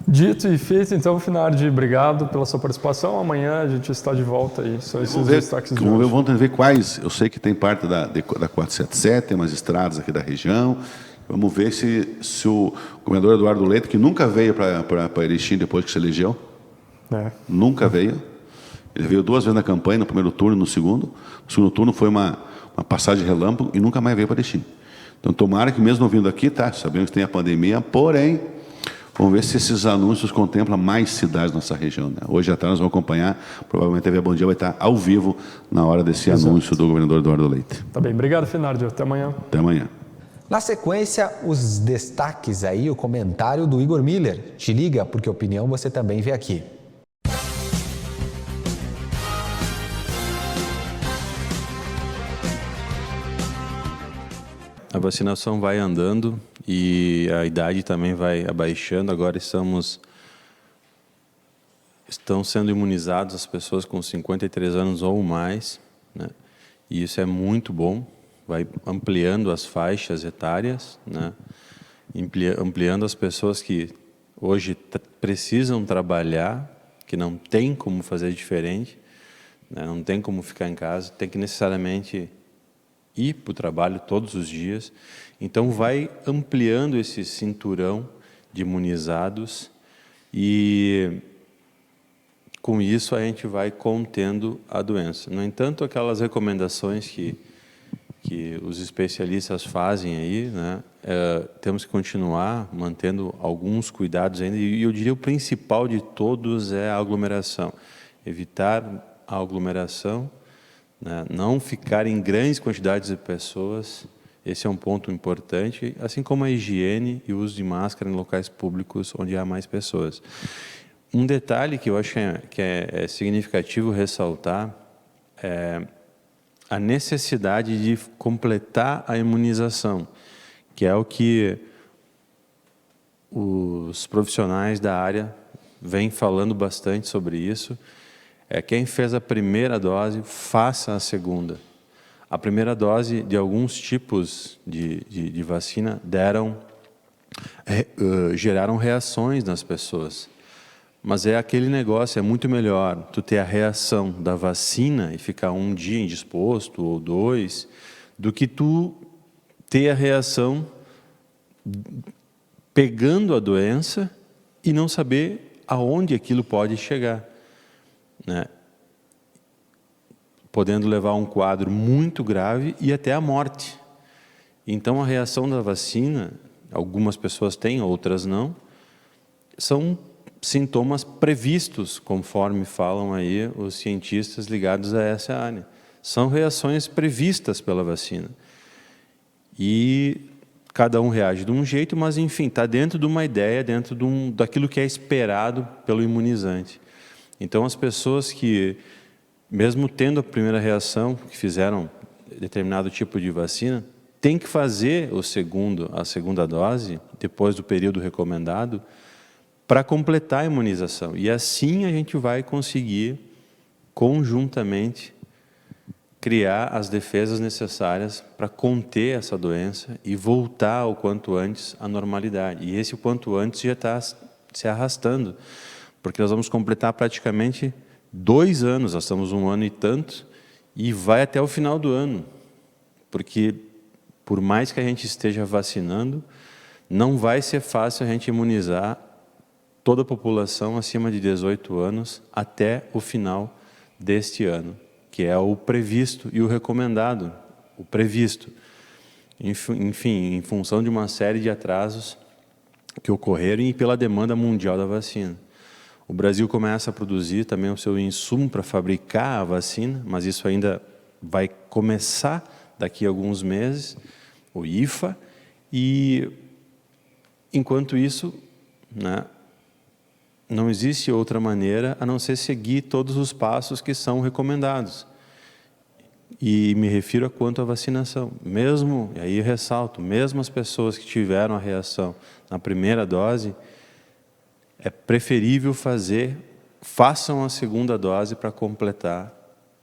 Dito e feito, então, Finardi, obrigado pela sua participação. Amanhã a gente está de volta aí. São esses destaques de hoje. Vamos ver quais. Eu sei que tem parte da 477, tem umas estradas aqui da região. Vamos ver se o governador Eduardo Leite, que nunca veio para Erechim depois que se elegeu, nunca veio. Ele veio 2 vezes na campanha, no primeiro turno e no segundo. No segundo turno foi uma passagem relâmpago e nunca mais veio para Erechim. Então, tomara que mesmo vindo aqui, sabemos que tem a pandemia, porém, vamos ver se esses anúncios contemplam mais cidades da nossa região, né? Hoje à tarde nós vamos acompanhar, provavelmente a TV Bom Dia vai estar ao vivo na hora desse anúncio do governador Eduardo Leite. Tá bem, obrigado, Finardi. Até amanhã. Até amanhã. Na sequência, os destaques aí, o comentário do Igor Miller. Te liga, porque opinião você também vê aqui. A vacinação vai andando e a idade também vai abaixando. Agora estão sendo imunizadas as pessoas com 53 anos ou mais, né? E isso é muito bom. Vai ampliando as faixas etárias, né? Ampliando as pessoas que hoje precisam trabalhar, que não tem como fazer diferente, né? Não tem como ficar em casa, tem que necessariamente ir para o trabalho todos os dias. Então, vai ampliando esse cinturão de imunizados e, com isso, a gente vai contendo a doença. No entanto, aquelas recomendações que os especialistas fazem aí, né, temos que continuar mantendo alguns cuidados ainda, e eu diria o principal de todos é a aglomeração. Evitar a aglomeração, né, não ficar em grandes quantidades de pessoas, esse é um ponto importante, assim como a higiene e o uso de máscara em locais públicos onde há mais pessoas. Um detalhe que eu acho que é significativo ressaltar é a necessidade de completar a imunização, que é o que os profissionais da área vêm falando bastante sobre isso. Quem fez a primeira dose, faça a segunda. A primeira dose de alguns tipos de vacina geraram reações nas pessoas. Mas é aquele negócio, é muito melhor tu ter a reação da vacina e ficar um dia indisposto ou 2, do que tu ter a reação pegando a doença e não saber aonde aquilo pode chegar, né? Podendo levar a um quadro muito grave e até a morte. Então, a reação da vacina, algumas pessoas têm, outras não, são sintomas previstos, conforme falam aí os cientistas ligados a essa área. São reações previstas pela vacina. E cada um reage de um jeito, mas, enfim, está dentro de uma ideia, dentro daquilo que é esperado pelo imunizante. Então, as pessoas que, mesmo tendo a primeira reação, que fizeram determinado tipo de vacina, têm que fazer a segunda dose, depois do período recomendado, para completar a imunização. E assim a gente vai conseguir, conjuntamente, criar as defesas necessárias para conter essa doença e voltar o quanto antes à normalidade. E esse o quanto antes já está se arrastando, porque nós vamos completar praticamente 2 anos, nós estamos 1 ano e tanto, e vai até o final do ano, porque por mais que a gente esteja vacinando, não vai ser fácil a gente imunizar toda a população acima de 18 anos até o final deste ano, que é o previsto e o recomendado, o previsto. Enfim, em função de uma série de atrasos que ocorreram e pela demanda mundial da vacina. O Brasil começa a produzir também o seu insumo para fabricar a vacina, mas isso ainda vai começar daqui a alguns meses, o IFA, e enquanto isso, né, não existe outra maneira a não ser seguir todos os passos que são recomendados. E me refiro a quanto à vacinação. Mesmo, e aí ressalto, mesmo as pessoas que tiveram a reação na primeira dose, é preferível façam a segunda dose para completar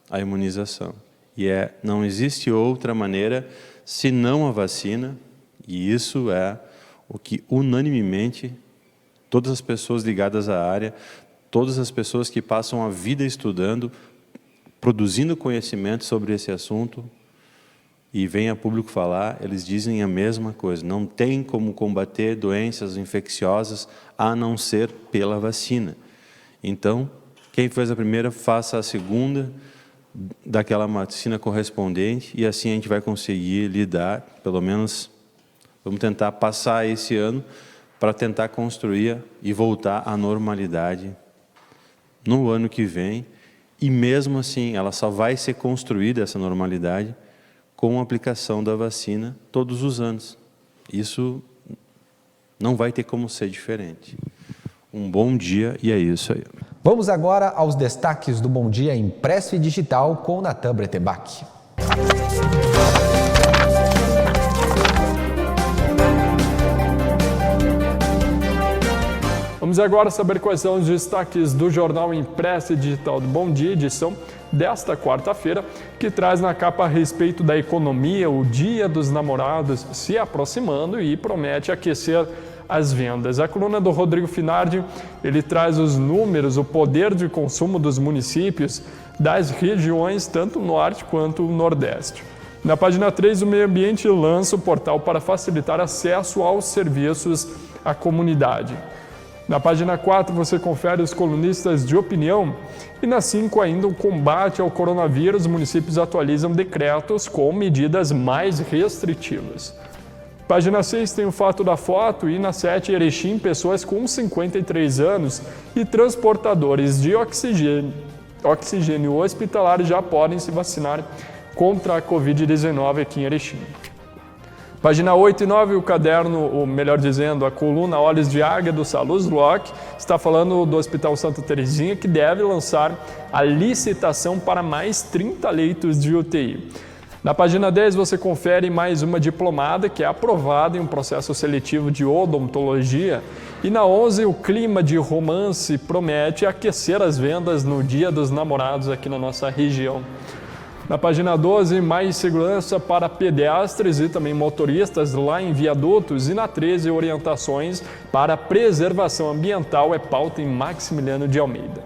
a imunização. E não existe outra maneira senão a vacina, e isso é o que unanimemente todas as pessoas ligadas à área, todas as pessoas que passam a vida estudando, produzindo conhecimento sobre esse assunto e vêm a público falar, eles dizem a mesma coisa. Não tem como combater doenças infecciosas a não ser pela vacina. Então, quem fez a primeira, faça a segunda daquela vacina correspondente e assim a gente vai conseguir lidar, pelo menos, vamos tentar passar esse ano para tentar construir e voltar à normalidade no ano que vem. E mesmo assim, ela só vai ser construída, essa normalidade, com a aplicação da vacina todos os anos. Isso não vai ter como ser diferente. Um bom dia e é isso aí. Vamos agora aos destaques do Bom Dia Impresso e Digital com Natan Bretebac. Vamos agora saber quais são os destaques do Jornal Impresso e Digital do Bom Dia, edição desta quarta-feira, que traz na capa a respeito da economia, o Dia dos Namorados se aproximando e promete aquecer as vendas. A coluna do Rodrigo Finardi, ele traz os números, o poder de consumo dos municípios das regiões, tanto norte quanto nordeste. Na página 3, o Meio Ambiente lança o portal para facilitar acesso aos serviços à comunidade. Na página 4, você confere os colunistas de opinião. E na 5, ainda o combate ao coronavírus, os municípios atualizam decretos com medidas mais restritivas. Página 6 tem o fato da foto e na 7, Erechim, pessoas com 53 anos e transportadores de oxigênio hospitalar já podem se vacinar contra a Covid-19 aqui em Erechim. Página 8 e 9, o caderno, ou melhor dizendo, a coluna Olhos de Águia do Salus Locke, está falando do Hospital Santa Terezinha, que deve lançar a licitação para mais 30 leitos de UTI. Na página 10, você confere mais uma diplomada que é aprovada em um processo seletivo de odontologia. E na 11, o clima de romance promete aquecer as vendas no Dia dos Namorados aqui na nossa região. Na página 12, mais segurança para pedestres e também motoristas lá em viadutos. E na 13, orientações para preservação ambiental é pauta em Maximiliano de Almeida.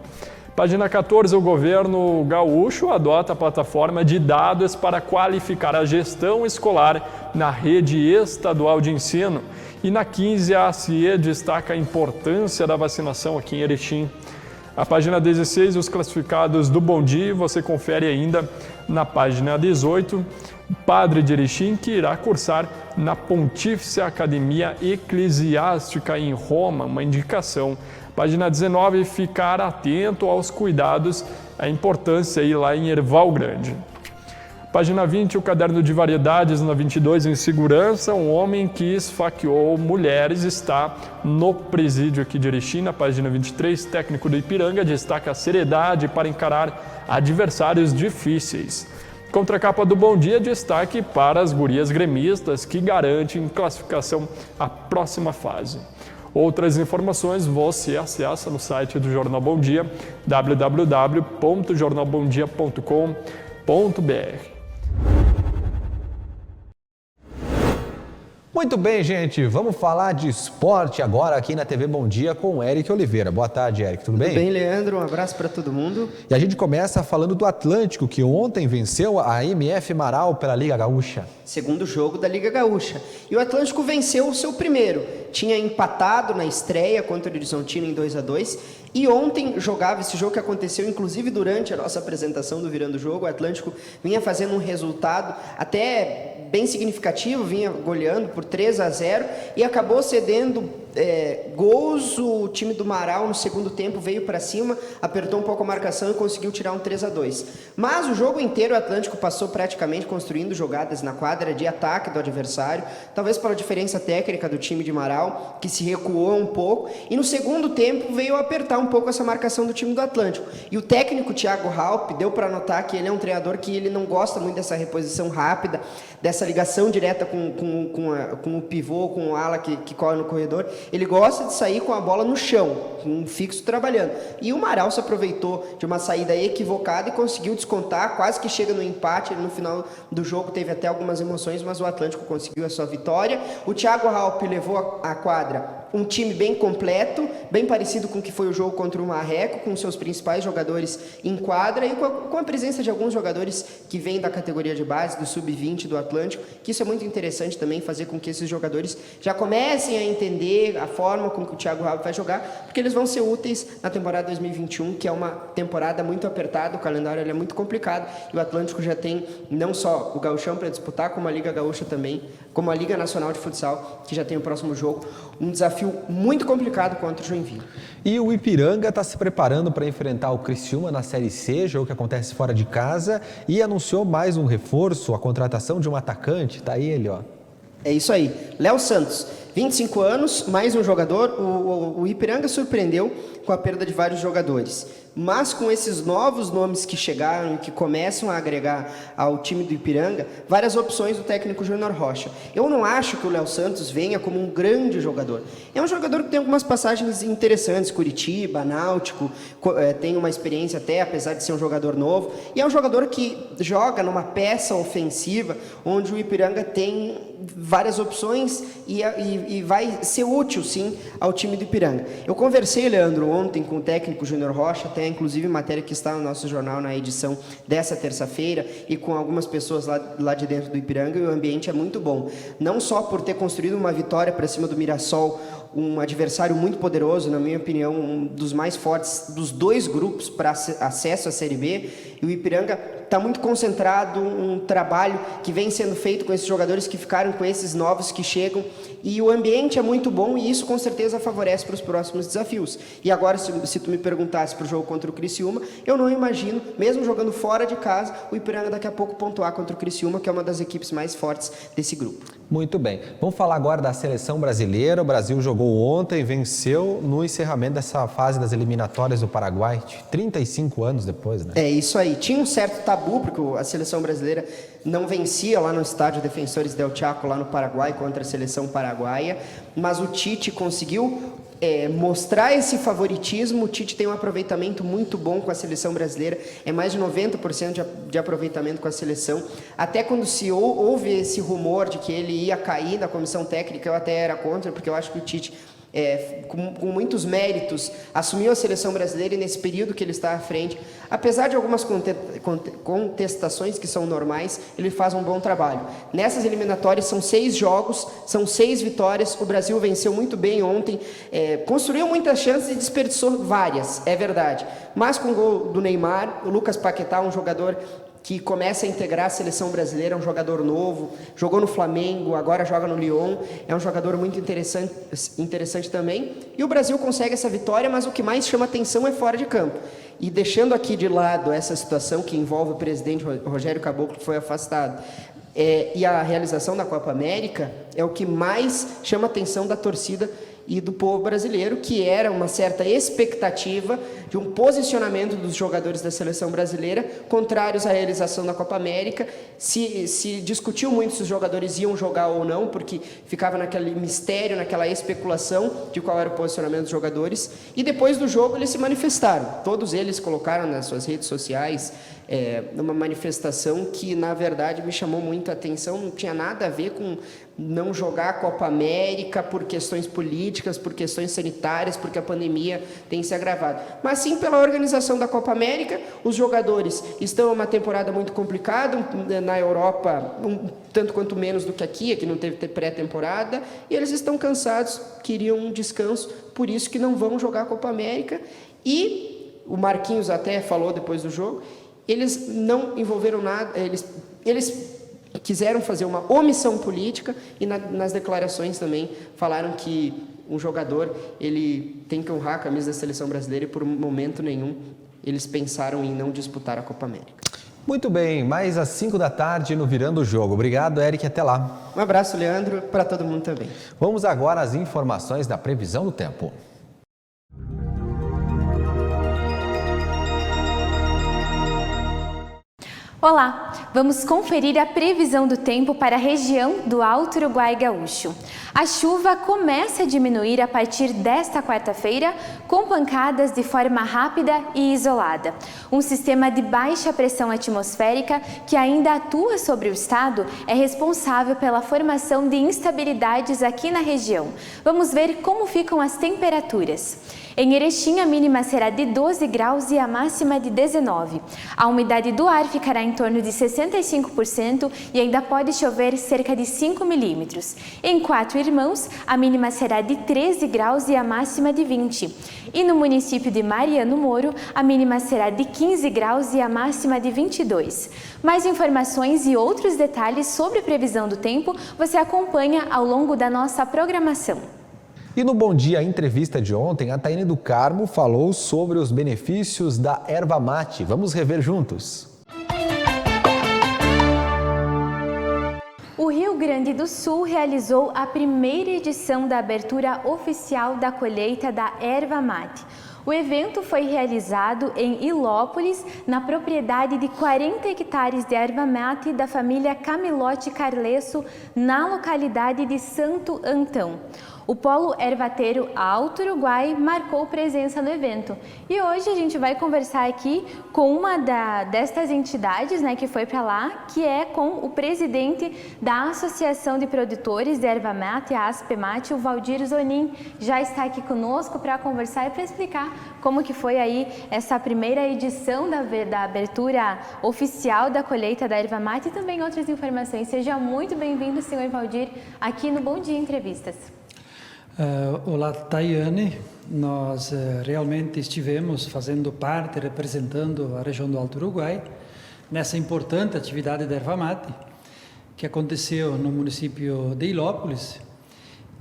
Página 14, o governo gaúcho adota a plataforma de dados para qualificar a gestão escolar na rede estadual de ensino. E na 15, a ACIE destaca a importância da vacinação aqui em Erechim. A página 16, os classificados do Bom Dia, você confere ainda na página 18, padre de Erechim que irá cursar na Pontífice Academia Eclesiástica em Roma, uma indicação. Página 19, ficar atento aos cuidados, a importância aí lá em Erval Grande. Página 20, o caderno de variedades. Na 22, em segurança, um homem que esfaqueou mulheres está no presídio aqui de Erechim. Na página 23, técnico do Ipiranga destaca a seriedade para encarar adversários difíceis. Contracapa do Bom Dia, destaque para as gurias gremistas que garantem classificação à próxima fase. Outras informações você acessa no site do Jornal Bom Dia, www.jornalbomdia.com.br. Muito bem, gente, vamos falar de esporte agora aqui na TV Bom Dia com o Eric Oliveira. Boa tarde, Eric, tudo bem? Tudo bem, Leandro, um abraço para todo mundo. E a gente começa falando do Atlântico, que ontem venceu a MF Marau pela Liga Gaúcha. Segundo jogo da Liga Gaúcha. E o Atlântico venceu o seu primeiro. Tinha empatado na estreia contra o Horizontino em 2-2. E ontem jogava esse jogo que aconteceu, inclusive durante a nossa apresentação do Virando o Jogo. O Atlântico vinha fazendo um resultado até bem significativo, vinha goleando por 3-0 e acabou cedendo gols. O time do Marau no segundo tempo veio para cima, apertou um pouco a marcação e conseguiu tirar um 3-2. Mas o jogo inteiro o Atlântico passou praticamente construindo jogadas na quadra de ataque do adversário, talvez pela diferença técnica do time de Marau, que se recuou um pouco, e no segundo tempo veio apertar um pouco essa marcação do time do Atlântico. E o técnico Thiago Halp deu para notar que ele é um treinador que ele não gosta muito dessa reposição rápida, dessa ligação direta com o pivô, com o ala que corre no corredor. Ele gosta de sair com a bola no chão, com um fixo trabalhando. E o Marau se aproveitou de uma saída equivocada e conseguiu descontar, quase que chega no empate. Ele, no final do jogo teve até algumas emoções, mas o Atlântico conseguiu a sua vitória. O Thiago Halp levou à quadra um time bem completo, bem parecido com o que foi o jogo contra o Marreco, com seus principais jogadores em quadra e com a presença de alguns jogadores que vêm da categoria de base, do Sub-20 do Atlântico, que isso é muito interessante também, fazer com que esses jogadores já comecem a entender a forma com que o Thiago Halp vai jogar, porque eles vão ser úteis na temporada 2021, que é uma temporada muito apertada, o calendário ele é muito complicado, e o Atlântico já tem não só o Gauchão para disputar, como a Liga Gaúcha também, como a Liga Nacional de Futsal, que já tem o próximo jogo, um desafio muito complicado contra o Joinville. E o Ipiranga está se preparando para enfrentar o Criciúma na Série C, jogo que acontece fora de casa, e anunciou mais um reforço, a contratação de um atacante. Tá aí ele, ó. É isso aí. Léo Santos, 25 anos, mais um jogador. O Ipiranga surpreendeu com a perda de vários jogadores. Mas com esses novos nomes que chegaram e que começam a agregar ao time do Ipiranga, várias opções do técnico Júnior Rocha. Eu não acho que o Léo Santos venha como um grande jogador. É um jogador que tem algumas passagens interessantes, Curitiba, Náutico, tem uma experiência até, apesar de ser um jogador novo, e é um jogador que joga numa peça ofensiva, onde o Ipiranga tem várias opções e vai ser útil, sim, ao time do Ipiranga. Eu conversei, Leandro, ontem com o técnico Júnior Rocha, até inclusive matéria que está no nosso jornal na edição dessa terça-feira, e com algumas pessoas lá de dentro do Ipiranga, e o ambiente é muito bom. Não só por ter construído uma vitória para cima do Mirassol, um adversário muito poderoso, na minha opinião, um dos mais fortes dos dois grupos para acesso à Série B, e o Ipiranga está muito concentrado, um trabalho que vem sendo feito com esses jogadores que ficaram, com esses novos que chegam, e o ambiente é muito bom, e isso com certeza favorece para os próximos desafios. E agora, se tu me perguntasse para o jogo contra o Criciúma, eu não imagino, mesmo jogando fora de casa, o Ipiranga daqui a pouco pontuar contra o Criciúma, que é uma das equipes mais fortes desse grupo. Muito bem. Vamos falar agora da seleção brasileira. O Brasil jogou ontem, venceu no encerramento dessa fase das eliminatórias do Paraguai, 35 anos depois, né? É isso aí. Tinha um certo tabu, porque a seleção brasileira não vencia lá no estádio Defensores del Chaco, lá no Paraguai, contra a seleção paraguaia, mas o Tite conseguiu mostrar esse favoritismo. O Tite tem um aproveitamento muito bom com a seleção brasileira, é mais de 90% de aproveitamento com a seleção. Até quando se houve esse rumor de que ele ia cair da comissão técnica, eu até era contra, porque eu acho que o Tite, com muitos méritos, assumiu a seleção brasileira, e nesse período que ele está à frente, apesar de algumas contestações que são normais, ele faz um bom trabalho. Nessas eliminatórias são 6 jogos, são 6 vitórias, o Brasil venceu muito bem ontem, construiu muitas chances e desperdiçou várias, é verdade. Mas com o gol do Neymar, o Lucas Paquetá, um jogador que começa a integrar a seleção brasileira, é um jogador novo, jogou no Flamengo, agora joga no Lyon, é um jogador muito interessante também, e o Brasil consegue essa vitória, mas o que mais chama atenção é fora de campo. E deixando aqui de lado essa situação que envolve o presidente Rogério Caboclo, que foi afastado, e a realização da Copa América, é o que mais chama a atenção da torcida e do povo brasileiro, que era uma certa expectativa de um posicionamento dos jogadores da seleção brasileira contrários à realização da Copa América. Se discutiu muito se os jogadores iam jogar ou não, porque ficava naquele mistério, naquela especulação de qual era o posicionamento dos jogadores. E depois do jogo eles se manifestaram. Todos eles colocaram nas suas redes sociais uma manifestação que, na verdade, me chamou muito a atenção. Não tinha nada a ver com não jogar a Copa América por questões políticas, por questões sanitárias, porque a pandemia tem se agravado. Mas sim pela organização da Copa América. Os jogadores estão em uma temporada muito complicada, na Europa tanto quanto menos do que aqui não teve pré-temporada, e eles estão cansados, queriam um descanso, por isso que não vão jogar a Copa América. E o Marquinhos até falou depois do jogo, eles não envolveram nada, eles quiseram fazer uma omissão política e nas declarações também falaram que um jogador ele tem que honrar a camisa da seleção brasileira e por momento nenhum eles pensaram em não disputar a Copa América. Muito bem, mais às 5 da tarde no Virando o Jogo. Obrigado, Eric, até lá. Um abraço, Leandro, para todo mundo também. Vamos agora às informações da previsão do tempo. Olá, vamos conferir a previsão do tempo para a região do Alto Uruguai Gaúcho. A chuva começa a diminuir a partir desta quarta-feira, com pancadas de forma rápida e isolada. Um sistema de baixa pressão atmosférica que ainda atua sobre o estado é responsável pela formação de instabilidades aqui na região. Vamos ver como ficam as temperaturas. Em Erechim, a mínima será de 12 graus e a máxima de 19. A umidade do ar ficará em torno de 65% e ainda pode chover cerca de 5 milímetros. Em Quatro Irmãos, a mínima será de 13 graus e a máxima de 20. E no município de Mariano Moro, a mínima será de 15 graus e a máxima de 22. Mais informações e outros detalhes sobre a previsão do tempo você acompanha ao longo da nossa programação. E no Bom Dia Entrevista de ontem, a Taine do Carmo falou sobre os benefícios da erva mate. Vamos rever juntos. O Rio Grande do Sul realizou a primeira edição da abertura oficial da colheita da erva mate. O evento foi realizado em Ilópolis, na propriedade de 40 hectares de erva mate da família Camilote Carlesso, na localidade de Santo Antão. O Polo Ervateiro Alto Uruguai marcou presença no evento. E hoje a gente vai conversar aqui com uma destas entidades, que foi para lá, que é com o presidente da Associação de Produtores de Erva Mate, a ASPEMAT, o Valdir Zonin. Já está aqui conosco para conversar e para explicar como que foi aí essa primeira edição da abertura oficial da colheita da erva mate e também outras informações. Seja muito bem-vindo, senhor Valdir, aqui no Bom Dia Entrevistas. Olá, Tayane. Nós realmente estivemos fazendo parte, representando a região do Alto Uruguai, nessa importante atividade da erva mate, que aconteceu no município de Ilópolis,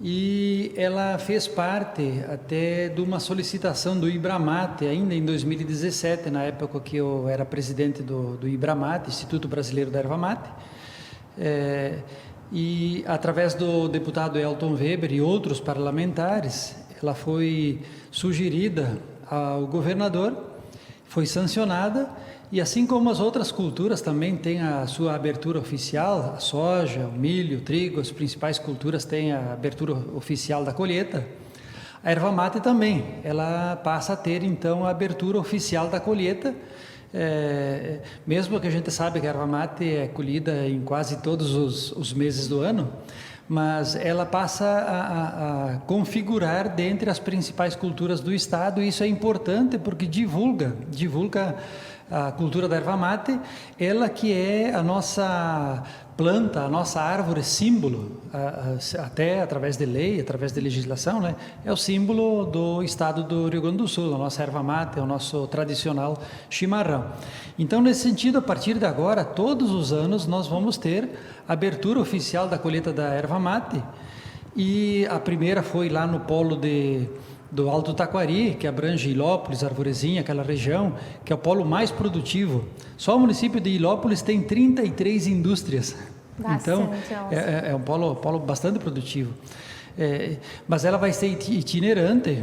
e ela fez parte até de uma solicitação do IBRAMAT, ainda em 2017, na época que eu era presidente do IBRAMAT, Instituto Brasileiro da Erva Mate, e através do deputado Elton Weber e outros parlamentares, ela foi sugerida ao governador, foi sancionada, e assim como as outras culturas também têm a sua abertura oficial, a soja, o milho, o trigo, as principais culturas têm a abertura oficial da colheita, a erva mate também, ela passa a ter então a abertura oficial da colheita, mesmo que a gente sabe que a erva mate é colhida em quase todos os meses do ano, mas ela passa a configurar dentre as principais culturas do estado, e isso é importante porque divulga a cultura da erva mate, ela que é a nossa planta, a nossa árvore símbolo, até através de lei, através de legislação, é o símbolo do estado do Rio Grande do Sul, a nossa erva mate, é o nosso tradicional chimarrão. Então, nesse sentido, a partir de agora, todos os anos, nós vamos ter abertura oficial da colheita da erva mate, e a primeira foi lá no polo do Alto Taquari, que abrange Ilópolis, Arvorezinha, aquela região, que é o polo mais produtivo. Só o município de Ilópolis tem 33 indústrias. Bastante, então, é um polo bastante produtivo. Mas ela vai ser itinerante.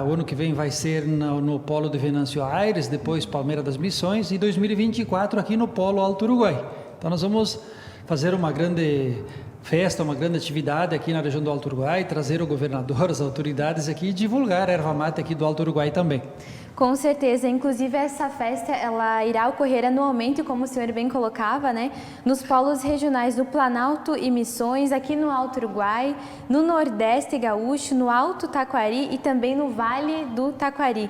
O ano que vem vai ser no Polo de Venâncio Aires, depois Palmeira das Missões, e 2024 aqui no Polo Alto Uruguai. Então nós vamos fazer uma grande festa, uma grande atividade aqui na região do Alto Uruguai, trazer o governador, as autoridades aqui e divulgar a erva mate aqui do Alto Uruguai também. Com certeza, inclusive essa festa ela irá ocorrer anualmente, como o senhor bem colocava, né? Nos polos regionais do Planalto e Missões, aqui no Alto Uruguai, no Nordeste Gaúcho, no Alto Taquari e também no Vale do Taquari.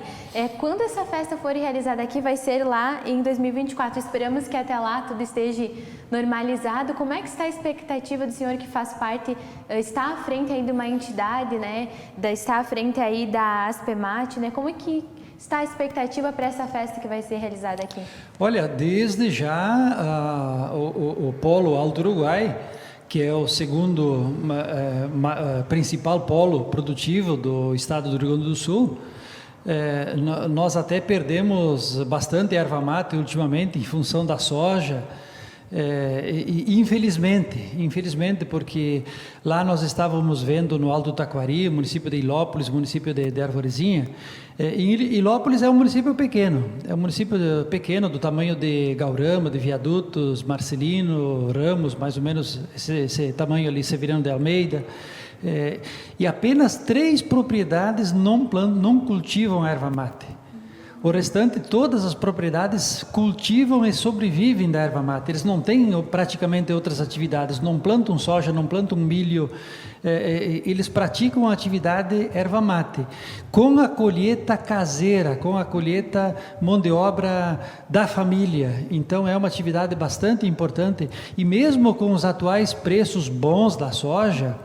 Quando essa festa for realizada aqui, vai ser lá em 2024. Esperamos que até lá tudo esteja normalizado. Como é que está a expectativa do senhor que faz parte, está à frente aí de uma entidade, né? Está à frente aí da Aspemate, né? Como é que está a expectativa para essa festa que vai ser realizada aqui? Olha, desde já o Polo Alto Uruguai, que é o segundo principal polo produtivo do estado do Rio Grande do Sul, nós até perdemos bastante erva mate ultimamente em função da soja. Infelizmente, porque lá nós estávamos vendo no Alto Taquari, município de Ilópolis, município de Arvorezinha. Ilópolis é um município pequeno, do tamanho de Gaurama, de Viadutos, Marcelino, Ramos, mais ou menos esse tamanho ali, Severino de Almeida. E apenas 3 propriedades não cultivam erva mate. O restante, todas as propriedades cultivam e sobrevivem da erva mate. Eles não têm praticamente outras atividades, não plantam soja, não plantam milho, eles praticam a atividade erva mate, com a colheita caseira, com a colheita mão de obra da família. Então é uma atividade bastante importante, e mesmo com os atuais preços bons da soja,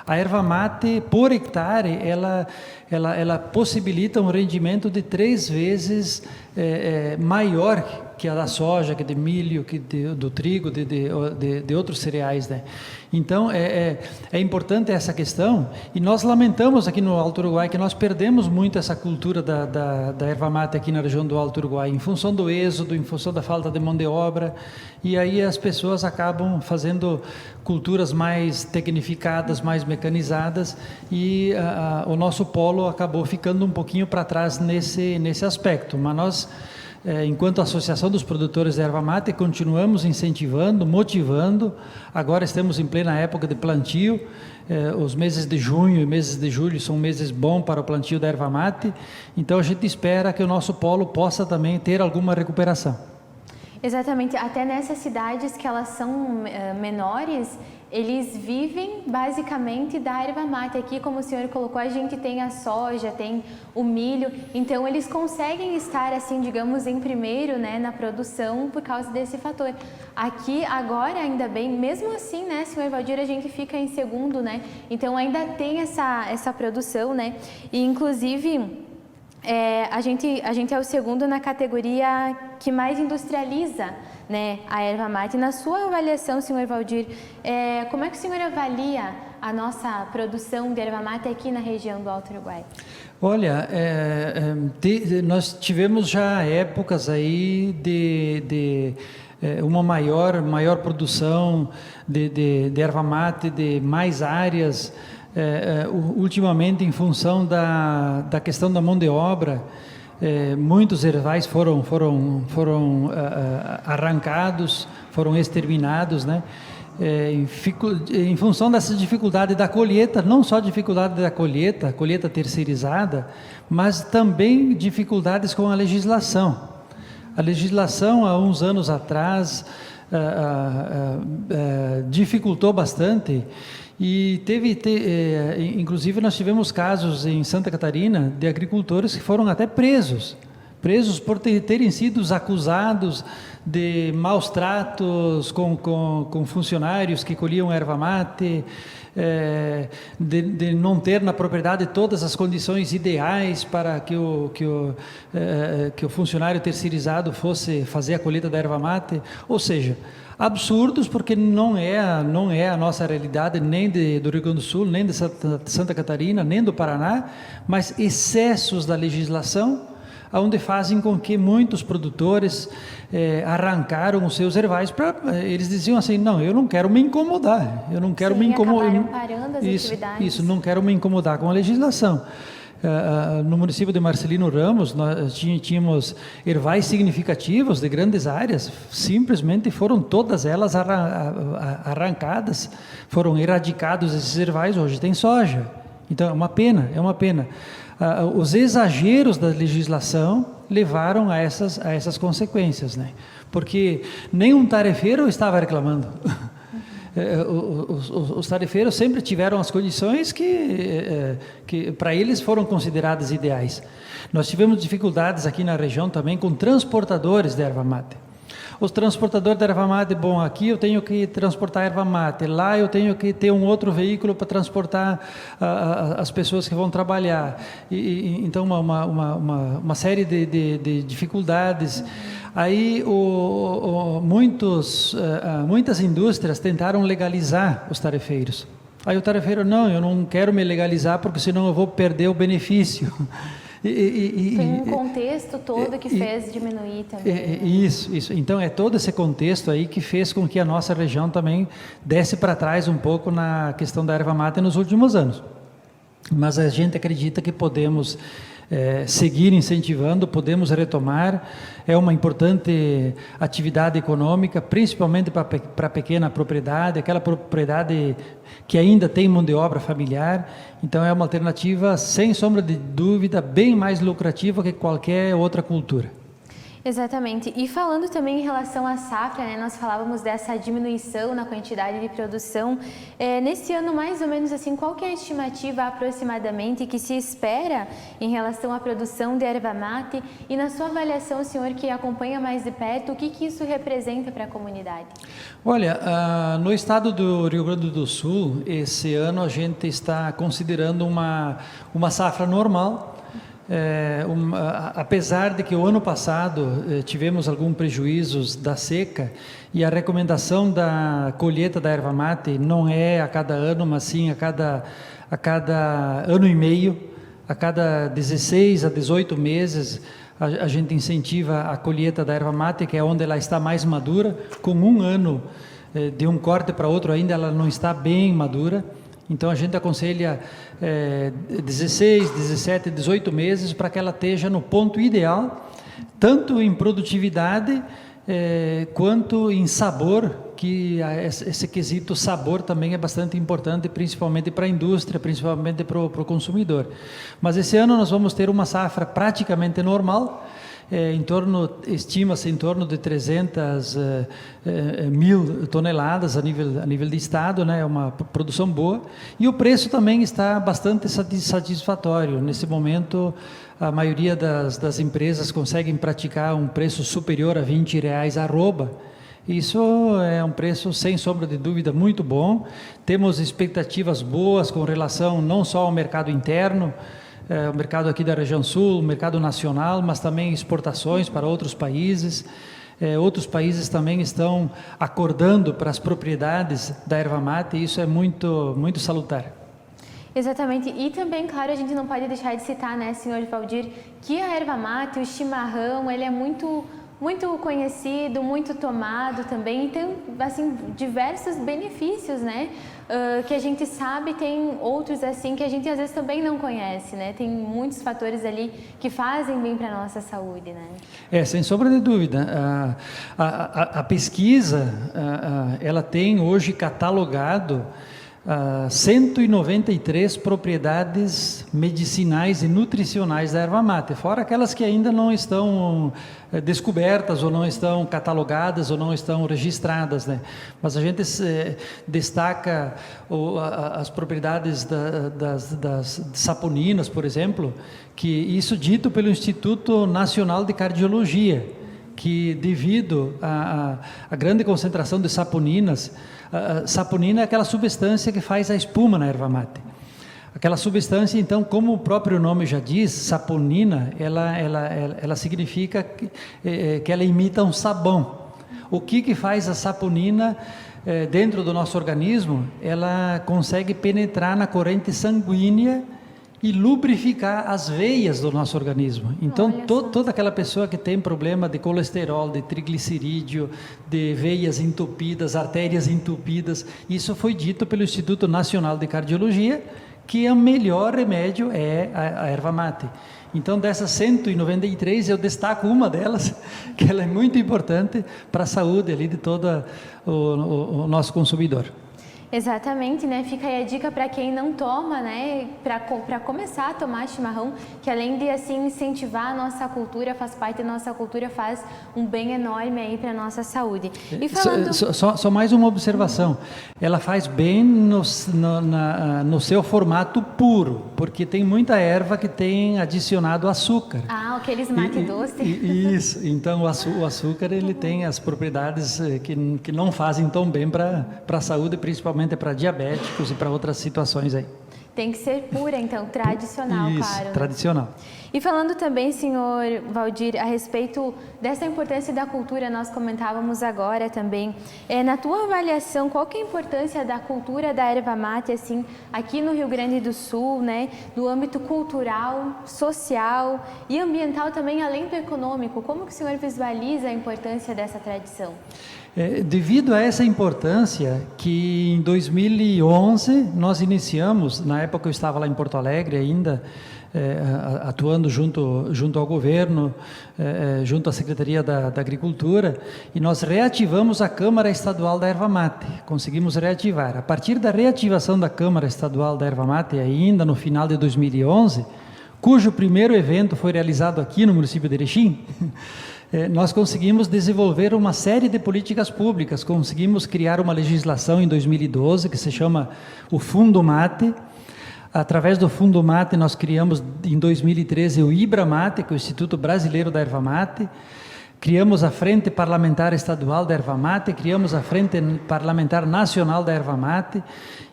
a erva mate por hectare, ela possibilita um rendimento de 3 vezes maior que a da soja, que de milho, que do trigo, de outros cereais, né? Então é importante essa questão, e nós lamentamos aqui no Alto Uruguai que nós perdemos muito essa cultura da erva mate aqui na região do Alto Uruguai, em função do êxodo, em função da falta de mão de obra, e aí as pessoas acabam fazendo culturas mais tecnificadas, mais mecanizadas, e o nosso polo acabou ficando um pouquinho para trás nesse aspecto. Mas nós, enquanto Associação dos Produtores de Erva Mate, continuamos incentivando, motivando. Agora estamos em plena época de plantio. Os meses de junho e meses de julho são meses bons para o plantio da erva mate. Então a gente espera que o nosso polo possa também ter alguma recuperação. Exatamente, até nessas cidades que elas são menores, eles vivem basicamente da erva mate. Aqui, como o senhor colocou, a gente tem a soja, tem o milho, então eles conseguem estar, assim, digamos, em primeiro, né, na produção por causa desse fator. Aqui, agora, ainda bem, mesmo assim, né, senhor Valdir, a gente fica em segundo, né, então ainda tem essa produção, né, e inclusive a gente é o segundo na categoria que mais industrializa, né, a erva mate. Na sua avaliação, senhor Valdir, como é que o senhor avalia a nossa produção de erva mate aqui na região do Alto Uruguai? Olha, nós tivemos já épocas aí de uma maior produção de erva mate, de mais áreas. Ultimamente, em função da questão da mão de obra, muitos ervais foram arrancados, foram exterminados, né? Em função dessa dificuldade da colheita, não só dificuldade da colheita terceirizada, mas também dificuldades com a legislação. A legislação, há uns anos atrás, dificultou bastante. E inclusive nós tivemos casos em Santa Catarina de agricultores que foram até presos por terem sido acusados de maus tratos com funcionários que colhiam erva mate, de não ter na propriedade todas as condições ideais para que o funcionário terceirizado fosse fazer a colheita da erva mate. Ou seja, absurdos, porque não é a nossa realidade, nem do Rio Grande do Sul, nem de Santa Catarina, nem do Paraná, mas excessos da legislação onde fazem com que muitos produtores arrancaram os seus ervais. Eles diziam assim, não, eu não quero me incomodar, eu não quero me incomodar. Parando as atividades. Isso, não quero me incomodar com a legislação. No município de Marcelino Ramos, nós tínhamos ervais significativos de grandes áreas, simplesmente foram todas elas arrancadas, foram erradicados esses ervais, hoje tem soja. Então é uma pena. Os exageros da legislação levaram a essas consequências, né? Porque nenhum tarefeiro estava reclamando. Os tarefeiros sempre tiveram as condições que para eles foram consideradas ideais. Nós tivemos dificuldades aqui na região também com transportadores de erva mate. Os transportadores de erva mate, bom, aqui eu tenho que transportar erva mate, lá eu tenho que ter um outro veículo para transportar as pessoas que vão trabalhar. Então, uma série de dificuldades. Aí, muitas indústrias tentaram legalizar os tarefeiros. Aí o tarefeiro, não, eu não quero me legalizar porque senão eu vou perder o benefício. Foi um contexto todo que fez diminuir também. Isso. Então, é todo esse contexto aí que fez com que a nossa região também desse para trás um pouco na questão da erva mate nos últimos anos. Mas a gente acredita que podemos seguir incentivando, podemos retomar. É uma importante atividade econômica, principalmente para a pequena propriedade, aquela propriedade que ainda tem mão de obra familiar. Então é uma alternativa, sem sombra de dúvida, bem mais lucrativa que qualquer outra cultura. Exatamente. E falando também em relação à safra, né, nós falávamos dessa diminuição na quantidade de produção. Nesse ano, mais ou menos assim, qual que é a estimativa aproximadamente que se espera em relação à produção de erva mate? E na sua avaliação, senhor que acompanha mais de perto, o que isso representa para a comunidade? Olha, no estado do Rio Grande do Sul, esse ano a gente está considerando uma safra normal. Apesar de que o ano passado tivemos alguns prejuízos da seca e a recomendação da colheita da erva mate não é a cada ano, mas sim a cada ano e meio, a cada 16 a 18 meses a gente incentiva a colheita da erva mate, que é onde ela está mais madura. Com um ano de um corte para outro ainda ela não está bem madura. Então, a gente aconselha 16, 17, 18 meses para que ela esteja no ponto ideal, tanto em produtividade quanto em sabor, que esse quesito sabor também é bastante importante, principalmente para a indústria, principalmente para o consumidor. Mas esse ano nós vamos ter uma safra praticamente normal, estima-se em torno de 300 mil toneladas a nível de estado, né? É uma produção boa, e o preço também está bastante satisfatório. Nesse momento, a maioria das empresas conseguem praticar um preço superior a R$20 arroba. Isso é um preço, sem sombra de dúvida, muito bom. Temos expectativas boas com relação não só ao mercado interno, o mercado aqui da região sul, o mercado nacional, mas também exportações para outros países. Outros países também estão acordando para as propriedades da erva mate, e isso é muito, muito salutar. Exatamente, e também, claro, a gente não pode deixar de citar, né, senhor Valdir, que a erva mate, o chimarrão, ele é muito conhecido, muito tomado também, e tem, assim, diversos benefícios, né, que a gente sabe, tem outros, assim, que a gente às vezes também não conhece, né, tem muitos fatores ali que fazem bem para a nossa saúde, né. Sem sombra de dúvida, a pesquisa, ela tem hoje catalogado 193 propriedades medicinais e nutricionais da erva mate, fora aquelas que ainda não estão descobertas ou não estão catalogadas ou não estão registradas, né? Mas a gente destaca as propriedades das saponinas, por exemplo, que isso dito pelo Instituto Nacional de Cardiologia, que devido à grande concentração de saponinas, saponina é aquela substância que faz a espuma na erva mate. Aquela substância, então, como o próprio nome já diz, saponina, ela significa que ela imita um sabão. O que faz a saponina dentro do nosso organismo? Ela consegue penetrar na corrente sanguínea e lubrificar as veias do nosso organismo. Então, toda aquela pessoa que tem problema de colesterol, de triglicerídeo, de veias entupidas, artérias entupidas, isso foi dito pelo Instituto Nacional de Cardiologia, que o melhor remédio é a erva mate. Então, dessas 193, eu destaco uma delas, que ela é muito importante para a saúde ali de todo o nosso consumidor. Exatamente, né? Fica aí a dica para quem não toma, né? Para começar a tomar chimarrão, que além de assim incentivar a nossa cultura, faz parte da nossa cultura, faz um bem enorme aí para a nossa saúde. E falando... Só mais uma observação. Ela faz bem no seu formato puro, porque tem muita erva que tem adicionado açúcar. Ah, aqueles mate doce. Isso. Então o açúcar ele tem as propriedades que não fazem tão bem para a saúde, principalmente para diabéticos e para outras situações aí. Tem que ser pura, então, tradicional, Isso, claro. Tradicional. E falando também, senhor Valdir, a respeito dessa importância da cultura, nós comentávamos agora também. Na tua avaliação, qual que é a importância da cultura da erva mate, assim, aqui no Rio Grande do Sul, né, no âmbito cultural, social e ambiental também, além do econômico? Como que o senhor visualiza a importância dessa tradição? Devido a essa importância, que em 2011 nós iniciamos, na época eu estava lá em Porto Alegre ainda, atuando junto ao governo, junto à Secretaria da Agricultura, e nós reativamos a Câmara Estadual da Erva Mate, conseguimos reativar. A partir da reativação da Câmara Estadual da Erva Mate, ainda no final de 2011, cujo primeiro evento foi realizado aqui no município de Erechim, nós conseguimos desenvolver uma série de políticas públicas, conseguimos criar uma legislação em 2012 que se chama o Fundo Mate. Através do Fundo Mate nós criamos em 2013 o IBRA-Mate, que é o Instituto Brasileiro da Erva Mate. Criamos a Frente Parlamentar Estadual da Erva Mate, criamos a Frente Parlamentar Nacional da Erva Mate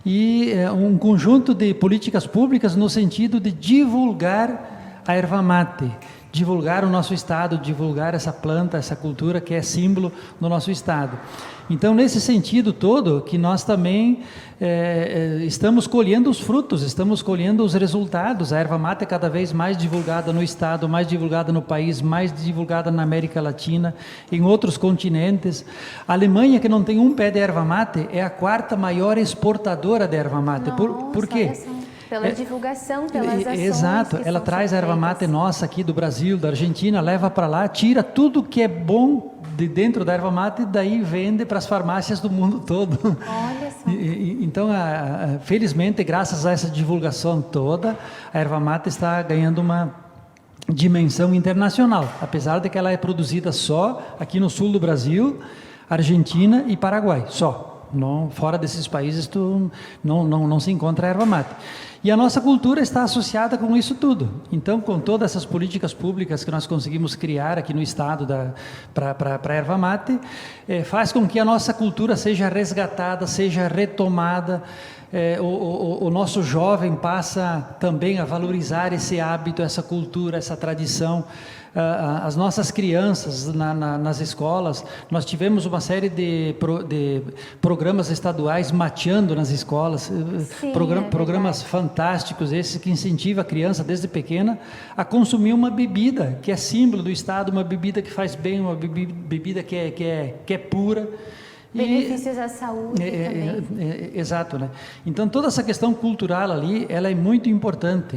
e um conjunto de políticas públicas no sentido de divulgar a erva mate, divulgar o nosso estado, divulgar essa planta, essa cultura que é símbolo do nosso estado. Então, nesse sentido todo, que nós também estamos colhendo os frutos, estamos colhendo os resultados. A erva mate é cada vez mais divulgada no estado, mais divulgada no país, mais divulgada na América Latina, em outros continentes. A Alemanha, que não tem um pé de erva mate, é a 4ª maior exportadora de erva mate. Por quê? Pela divulgação, pelas ações. Exato, ela traz a erva mate nossa aqui do Brasil, da Argentina, leva para lá, tira tudo que é bom de dentro da erva mate e daí vende para as farmácias do mundo todo. Olha só. Então, felizmente, graças a essa divulgação toda, a erva mate está ganhando uma dimensão internacional, apesar de que ela é produzida só aqui no sul do Brasil, Argentina e Paraguai, só. Não, fora desses países não se encontra a erva mate. E a nossa cultura está associada com isso tudo. Então, com todas essas políticas públicas que nós conseguimos criar aqui no estado para a erva mate, faz com que a nossa cultura seja resgatada, seja retomada. O nosso jovem passa também a valorizar esse hábito, essa cultura, essa tradição. As nossas crianças nas escolas, nós tivemos uma série de programas estaduais mateando nas escolas. Sim, programas fantásticos, esses que incentivam a criança desde pequena a consumir uma bebida que é símbolo do estado, uma bebida que faz bem, uma bebida que é pura. Benefícios à saúde também. Exato, né? Então, toda essa questão cultural ali, ela é muito importante,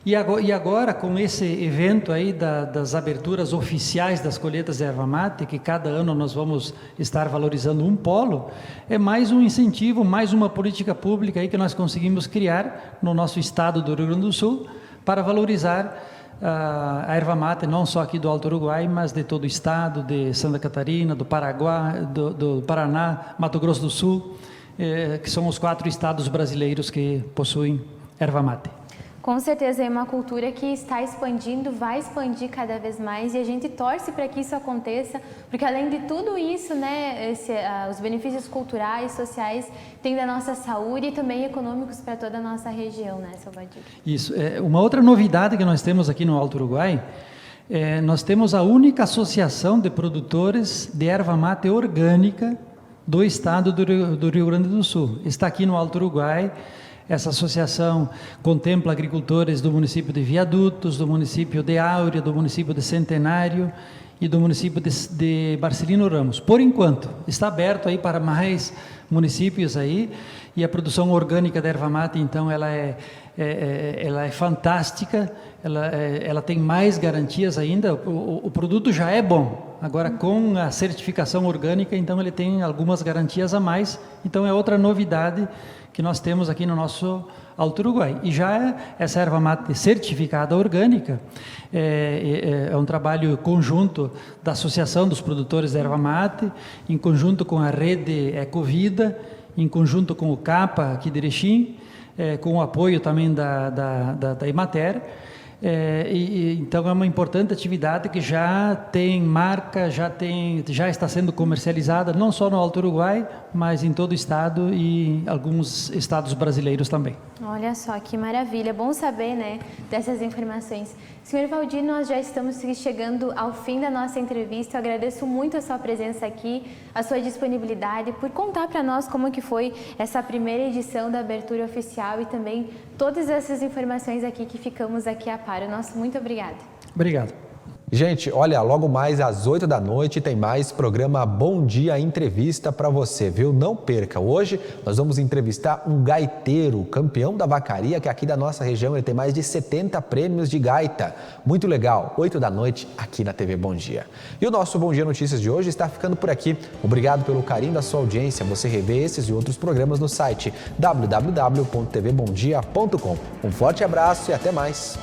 E agora, com esse evento aí das aberturas oficiais das colheitas de erva mate, que cada ano nós vamos estar valorizando um polo, é mais um incentivo, mais uma política pública aí que nós conseguimos criar no nosso estado do Rio Grande do Sul para valorizar a erva mate, não só aqui do Alto Uruguai, mas de todo o estado, de Santa Catarina, do Paraguai, do Paraná, Mato Grosso do Sul, que são os 4 estados brasileiros que possuem erva mate. Com certeza é uma cultura que está expandindo, vai expandir cada vez mais e a gente torce para que isso aconteça, porque além de tudo isso, né, os benefícios culturais, sociais, tem da nossa saúde e também econômicos para toda a nossa região, né, seu Valdir? Isso. Uma outra novidade que nós temos aqui no Alto Uruguai, nós temos a única associação de produtores de erva mate orgânica do estado do Rio Grande do Sul. Está aqui no Alto Uruguai. Essa associação contempla agricultores do município de Viadutos, do município de Áurea, do município de Centenário e do município de Marcelino Ramos. Por enquanto, está aberto aí para mais municípios aí, e a produção orgânica da erva mate, então, ela é fantástica, ela tem mais garantias ainda, o produto já é bom, agora com a certificação orgânica, então ele tem algumas garantias a mais, então é outra novidade que nós temos aqui no nosso Alto Uruguai. E já essa erva mate certificada orgânica é um trabalho conjunto da Associação dos Produtores da Erva Mate, em conjunto com a Rede Ecovida, em conjunto com o CAPA aqui de Erechim, com o apoio também da Emater. Então é uma importante atividade que já tem marca, já está sendo comercializada não só no Alto Uruguai, mas em todo o estado e alguns estados brasileiros também. Olha só que maravilha, bom saber, né, dessas informações. Senhor Valdir, nós já estamos chegando ao fim da nossa entrevista. Eu agradeço muito a sua presença aqui, a sua disponibilidade, por contar para nós como que foi essa primeira edição da abertura oficial e também todas essas informações aqui que ficamos aqui a par. Nosso muito obrigada. Obrigado. Gente, olha, logo mais às 8 da noite tem mais programa Bom Dia Entrevista para você, viu? Não perca. Hoje nós vamos entrevistar um gaiteiro, campeão da vacaria, que aqui da nossa região ele tem mais de 70 prêmios de gaita. Muito legal. 8 da noite aqui na TV Bom Dia. E o nosso Bom Dia Notícias de hoje está ficando por aqui. Obrigado pelo carinho da sua audiência. Você revê esses e outros programas no site www.tvbomdia.com. Um forte abraço e até mais.